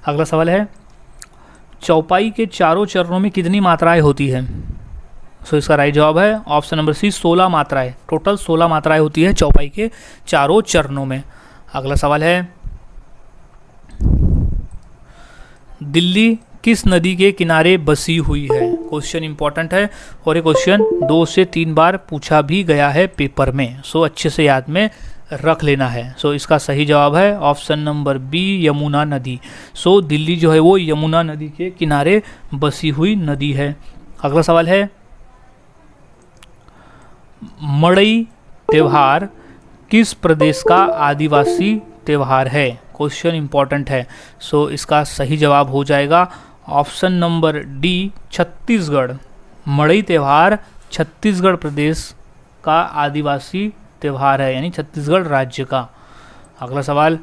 अगला सवाल है, चौपाई के चारों चरणों में कितनी मात्राएं होती है? सो इसका राइट जवाब है ऑप्शन नंबर सी, 16 मात्राएं। टोटल 16 मात्राएं होती है चौपाई के चारों चरणों में। अगला सवाल है, दिल्ली किस नदी के किनारे बसी हुई है? क्वेश्चन इंपॉर्टेंट है और ये क्वेश्चन 2 से 3 बार पूछा भी गया है पेपर में, सो अच्छे से याद में रख लेना है। सो इसका सही जवाब है ऑप्शन नंबर बी, यमुना नदी। सो दिल्ली जो है वो यमुना नदी के किनारे बसी हुई नदी है। अगला सवाल है, मड़ई त्योहार किस प्रदेश का आदिवासी त्यौहार है? क्वेश्चन इंपॉर्टेंट है। सो इसका सही जवाब हो जाएगा ऑप्शन नंबर डी, छत्तीसगढ़। मड़ई त्यौहार छत्तीसगढ़ प्रदेश का आदिवासी त्यौहार है, यानी छत्तीसगढ़ राज्य का। अगला सवाल,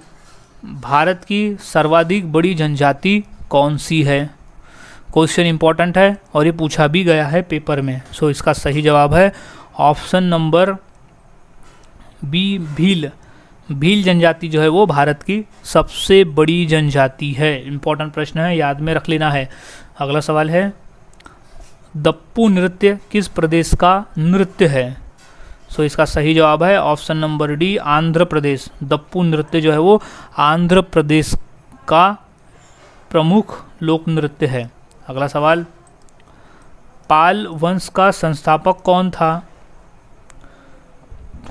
भारत की सर्वाधिक बड़ी जनजाति कौन सी है? क्वेश्चन इंपॉर्टेंट है और ये पूछा भी गया है पेपर में। सो इसका सही जवाब है option number B, Bhil. Bhil जनजाति जो है वो भारत की सबसे बड़ी जनजाति है। इंपॉर्टेंट प्रश्न है, याद में रख लेना है। अगला सवाल है, दप्पू नृत्य किस प्रदेश का नृत्य है? सो इसका सही जवाब है option number D, Andhra Pradesh. Dappu नृत्य जो है वो आंध्र प्रदेश का प्रमुख लोक नृत्य है। अगला सवाल, पाल वंश का संस्थापक कौन था?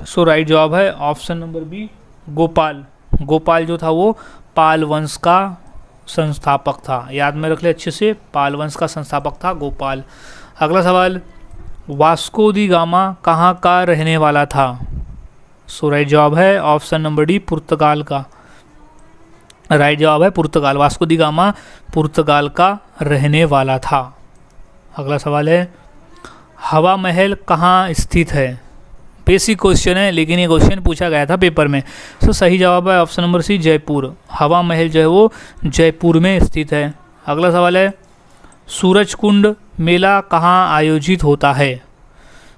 सो राइट जवाब है option number B, Gopal. Gopal जो था वो पाल वंश का संस्थापक था। याद में रख ले अच्छे से, पाल वंश का संस्थापक था गोपाल। अगला सवाल, वास्को दी गामा कहाँ का रहने वाला था? सो राइट जवाब है ऑप्शन नंबर डी, पुर्तगाल का। राइट जवाब है पुर्तगाल। वास्को दी गामा पुर्तगाल का रहने वाला था। अगला सवाल है, हवा महल कहाँ स्थित है? बेसिक क्वेश्चन है लेकिन ये क्वेश्चन पूछा गया था पेपर में। सो सही जवाब है ऑप्शन नंबर सी, जयपुर। हवा महल जो है वो जयपुर में स्थित है। अगला सवाल है, सूरज कुंड मेला कहाँ आयोजित होता है?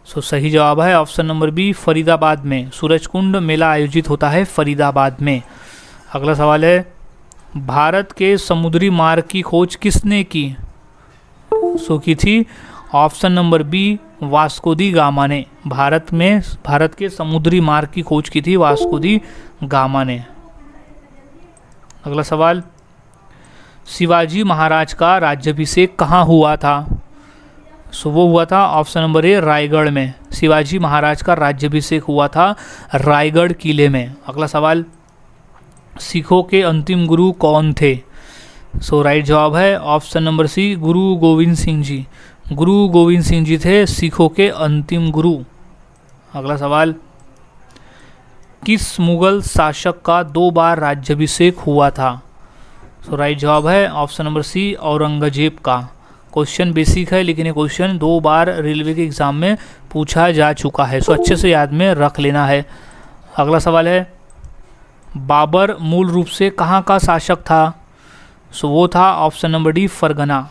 सो सही जवाब है ऑप्शन नंबर बी, फरीदाबाद में। सूरज कुंड मेला आयोजित होता है फरीदाबाद में। अगला सवाल है, भारत के समुद्री मार्ग की खोज किसने की? सो की थी ऑप्शन नंबर बी, वास्को दी गामा ने। भारत के समुद्री मार्ग की खोज की थी वास्को दी गामा ने। अगला सवाल, शिवाजी महाराज का राज्याभिषेक कहाँ हुआ था? सो वो हुआ था ऑप्शन नंबर ए, रायगढ़ में। शिवाजी महाराज का राज्याभिषेक हुआ था रायगढ़ किले में। अगला सवाल, सिखों के अंतिम गुरु कौन थे? सो राइट जवाब है ऑप्शन नंबर सी, गुरु गोविंद सिंह जी। गुरु गोविंद सिंह जी थे सिखों के अंतिम गुरु। अगला सवाल, किस मुगल शासक का 2 बार राज्याभिषेक हुआ था? सो राइट जवाब है ऑप्शन नंबर सी, औरंगजेब का। क्वेश्चन बेसिक है लेकिन ये क्वेश्चन 2 बार रेलवे के एग्जाम में पूछा जा चुका है, सो अच्छे से याद में रख लेना है। अगला सवाल है, बाबर मूल रूप से कहाँ का शासक था? सो वो था option number D, Fergana.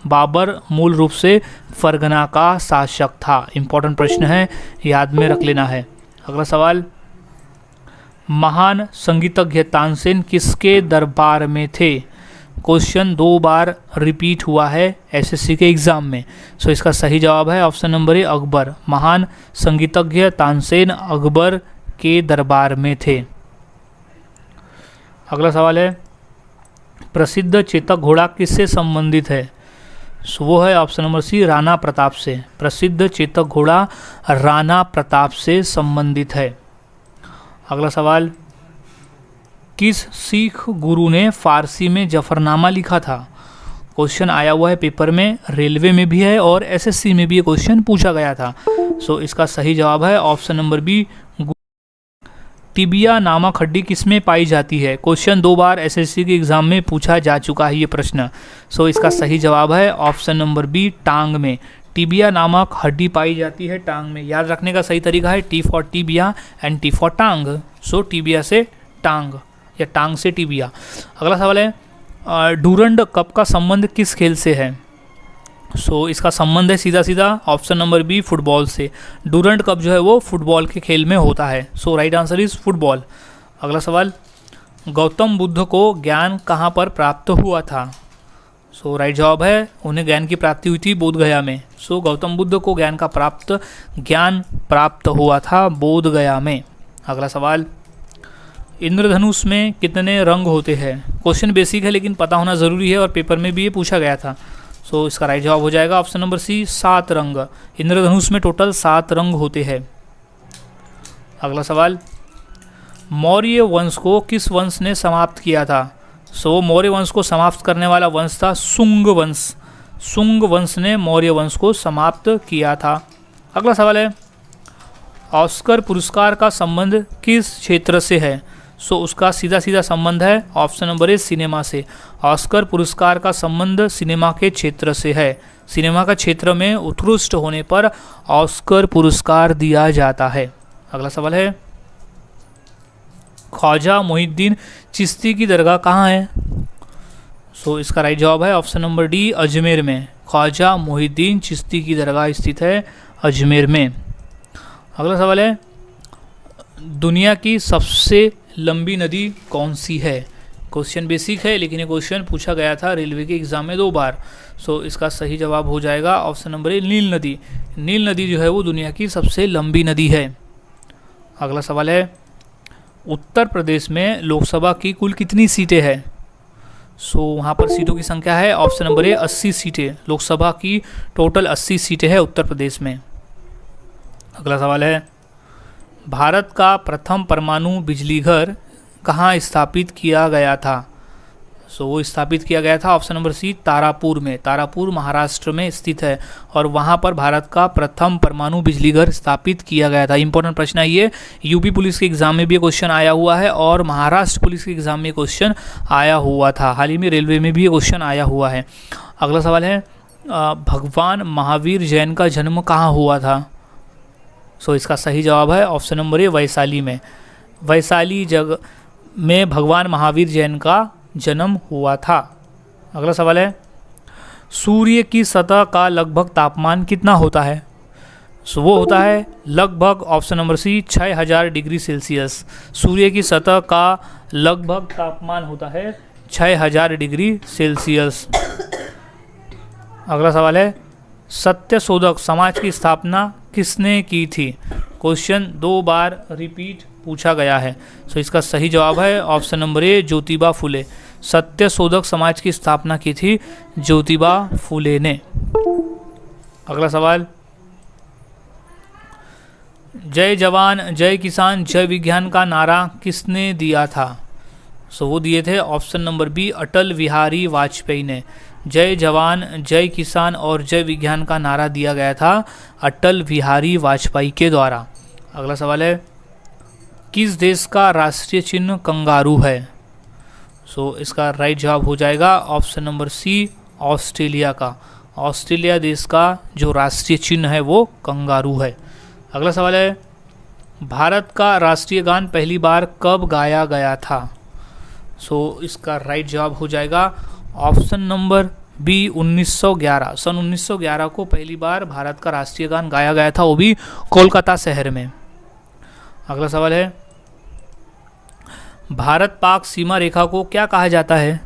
Babur मूल रूप से फरगना का शासक था। इंपॉर्टेंट प्रश्न है, याद में रख लेना है। अगला सवाल, महान संगीतज्ञ तानसेन किसके दरबार में थे? क्वेश्चन 2 बार रिपीट हुआ है एसएससी के एग्जाम में। सो इसका सही जवाब है ऑप्शन नंबर ए, अकबर। महान संगीतज्ञ तानसेन अकबर के दरबार में थे। अगला सवाल है, प्रसिद्ध चेतक घोड़ा किससे संबंधित है? सो वो है option number C, Rana Pratap से। प्रसिद्ध चेतक घोड़ा राणा प्रताप से संबंधित है। अगला सवाल, किस सिख गुरु ने फारसी में जफरनामा लिखा था? क्वेश्चन आया हुआ है पेपर में, रेलवे में भी है और एसएससी में भी ये क्वेश्चन पूछा गया था। सो इसका सही जवाब है ऑप्शन नंबर बी, टिबिया नामक हड्डी किसमें पाई जाती है? क्वेश्चन 2 बार एसएससी के एग्जाम में पूछा जा चुका है ये प्रश्न। सो इसका सही जवाब है ऑप्शन नंबर बी, टांग में। टिबिया नामक हड्डी पाई जाती है टांग में। याद रखने का सही तरीका है T for tibia and T for टांग। सो टिबिया से टांग या टांग से टिबिया। अगला सवाल है, डूरंड कप का संबंध किस खेल से है? सो इसका संबंध है सीधा सीधा ऑप्शन नंबर बी फुटबॉल से। डूरंट कप जो है वो फुटबॉल के खेल में होता है। So right answer is football. अगला सवाल, गौतम बुद्ध को ज्ञान कहाँ पर प्राप्त हुआ था? सो राइट जवाब है उन्हें ज्ञान की प्राप्ति हुई थी बोध गया में। सो गौतम बुद्ध को ज्ञान प्राप्त हुआ था बोध गया में। अगला सवाल, इंद्रधनुष में कितने रंग होते हैं? क्वेश्चन बेसिक है लेकिन पता होना ज़रूरी है और पेपर में भी ये पूछा गया था। सो इसका राइट जवाब हो जाएगा ऑप्शन नंबर सी 7 रंग। इंद्रधनुष में टोटल 7 रंग होते हैं। अगला सवाल, मौर्य वंश को किस वंश ने समाप्त किया था? सो मौर्य वंश को समाप्त करने वाला वंश था शुंग वंश। शुंग वंश ने मौर्य वंश को समाप्त किया था। अगला सवाल है, ऑस्कर पुरस्कार का संबंध किस क्षेत्र से है? सो उसका सीधा सीधा संबंध है ऑप्शन नंबर ए सिनेमा से। ऑस्कर पुरस्कार का संबंध सिनेमा के क्षेत्र से है। सिनेमा का क्षेत्र में उत्कृष्ट होने पर ऑस्कर पुरस्कार दिया जाता है। अगला सवाल है, ख्वाजा मोहिउद्दीन चिश्ती की दरगाह कहाँ है? सो इसका राइट जवाब है ऑप्शन नंबर डी अजमेर में। ख्वाजा मोहिउद्दीन चिश्ती की दरगाह स्थित है अजमेर में। अगला सवाल है, दुनिया की सबसे लंबी नदी कौन सी है? क्वेश्चन बेसिक है लेकिन ये क्वेश्चन पूछा गया था रेलवे के एग्जाम में 2 बार। सो इसका सही जवाब हो जाएगा ऑप्शन नंबर ए नील नदी। नील नदी जो है वो दुनिया की सबसे लंबी नदी है। अगला सवाल है, उत्तर प्रदेश में लोकसभा की कुल कितनी सीटें हैं? सो वहाँ पर सीटों की संख्या है ऑप्शन नंबर ए 80 सीटें। लोकसभा की टोटल 80 सीटें हैं उत्तर प्रदेश में। अगला सवाल है, भारत का प्रथम परमाणु बिजली घर कहाँ स्थापित किया गया था? सो वो स्थापित किया गया था ऑप्शन नंबर सी तारापुर में। तारापुर महाराष्ट्र में स्थित है और वहाँ पर भारत का प्रथम परमाणु बिजली घर स्थापित किया गया था। इंपॉर्टेंट प्रश्न है ये, यूपी पुलिस के एग्जाम में भी क्वेश्चन आया हुआ है और महाराष्ट्र पुलिस के एग्जाम में क्वेश्चन आया हुआ था। हाल ही में रेलवे में भी ये क्वेश्चन आया हुआ है। अगला सवाल है, भगवान महावीर जैन का जन्म कहाँ हुआ था? सो इसका सही जवाब है ऑप्शन नंबर ए वैशाली में। वैशाली जगह में भगवान महावीर जैन का जन्म हुआ था। अगला सवाल है, सूर्य की सतह का लगभग तापमान कितना होता है? सो वो होता है लगभग option number C 6000 degree Celsius. सूर्य की सतह का लगभग तापमान होता है 6000 डिग्री सेल्सियस। अगला सवाल है, सत्यशोधक समाज की स्थापना किसने की थी? क्वेश्चन 2 बार रिपीट पूछा गया है। सो इसका सही जवाब है ऑप्शन नंबर ए ज्योतिबा फुले। सत्यशोधक समाज की स्थापना की थी ज्योतिबा फुले ने। अगला सवाल, जय जवान जय किसान जय विज्ञान का नारा किसने दिया था? सो वो दिए थे option number B Atal Bihari Vajpayee ने। जय जवान जय किसान और जय विज्ञान का नारा दिया गया था अटल बिहारी वाजपेयी के द्वारा। अगला सवाल है, किस देश का राष्ट्रीय चिन्ह कंगारू है? सो इसका राइट जवाब हो जाएगा ऑप्शन नंबर सी ऑस्ट्रेलिया का। ऑस्ट्रेलिया देश का जो राष्ट्रीय चिन्ह है वो कंगारू है। अगला सवाल है, भारत का राष्ट्रीय गान पहली बार कब गाया गया था? सो इसका राइट जवाब हो जाएगा ऑप्शन नंबर बी 1911। सन 1911 को पहली बार भारत का राष्ट्रीय गान गाया गया था, वो भी कोलकाता शहर में। अगला सवाल है, भारत पाक सीमा रेखा को क्या कहा जाता है?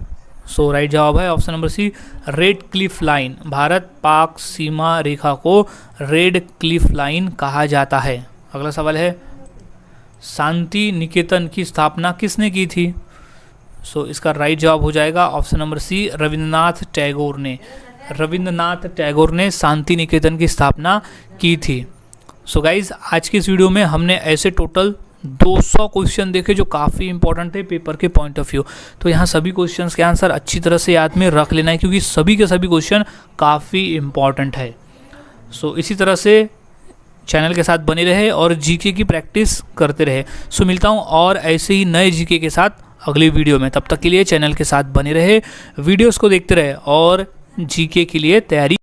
सो राइट जवाब है option number C Radcliffe line. Bharat Pak सीमा रेखा को रेड क्लिफ लाइन कहा जाता है। अगला सवाल है, शांति निकेतन की स्थापना किसने की थी? सो इसका राइट जवाब हो जाएगा option number C Rabindranath Tagore ने। रविंद्रनाथ टैगोर ने शांति निकेतन की स्थापना की थी। सो गाइज, आज की इस वीडियो में हमने ऐसे टोटल 200 क्वेश्चन देखे जो काफ़ी इंपॉर्टेंट है पेपर के पॉइंट ऑफ व्यू। तो यहाँ सभी क्वेश्चंस के आंसर अच्छी तरह से याद में रख लेना है क्योंकि सभी के सभी क्वेश्चन काफ़ी इंपॉर्टेंट है। सो इसी तरह से चैनल के साथ बने रहे और जीके की प्रैक्टिस करते रहे। सो मिलता हूँ और ऐसे ही नए जीके के साथ अगली वीडियो में। तब तक के लिए चैनल के साथ बने रहे, वीडियोस को देखते रहे और जीके के लिए तैयारी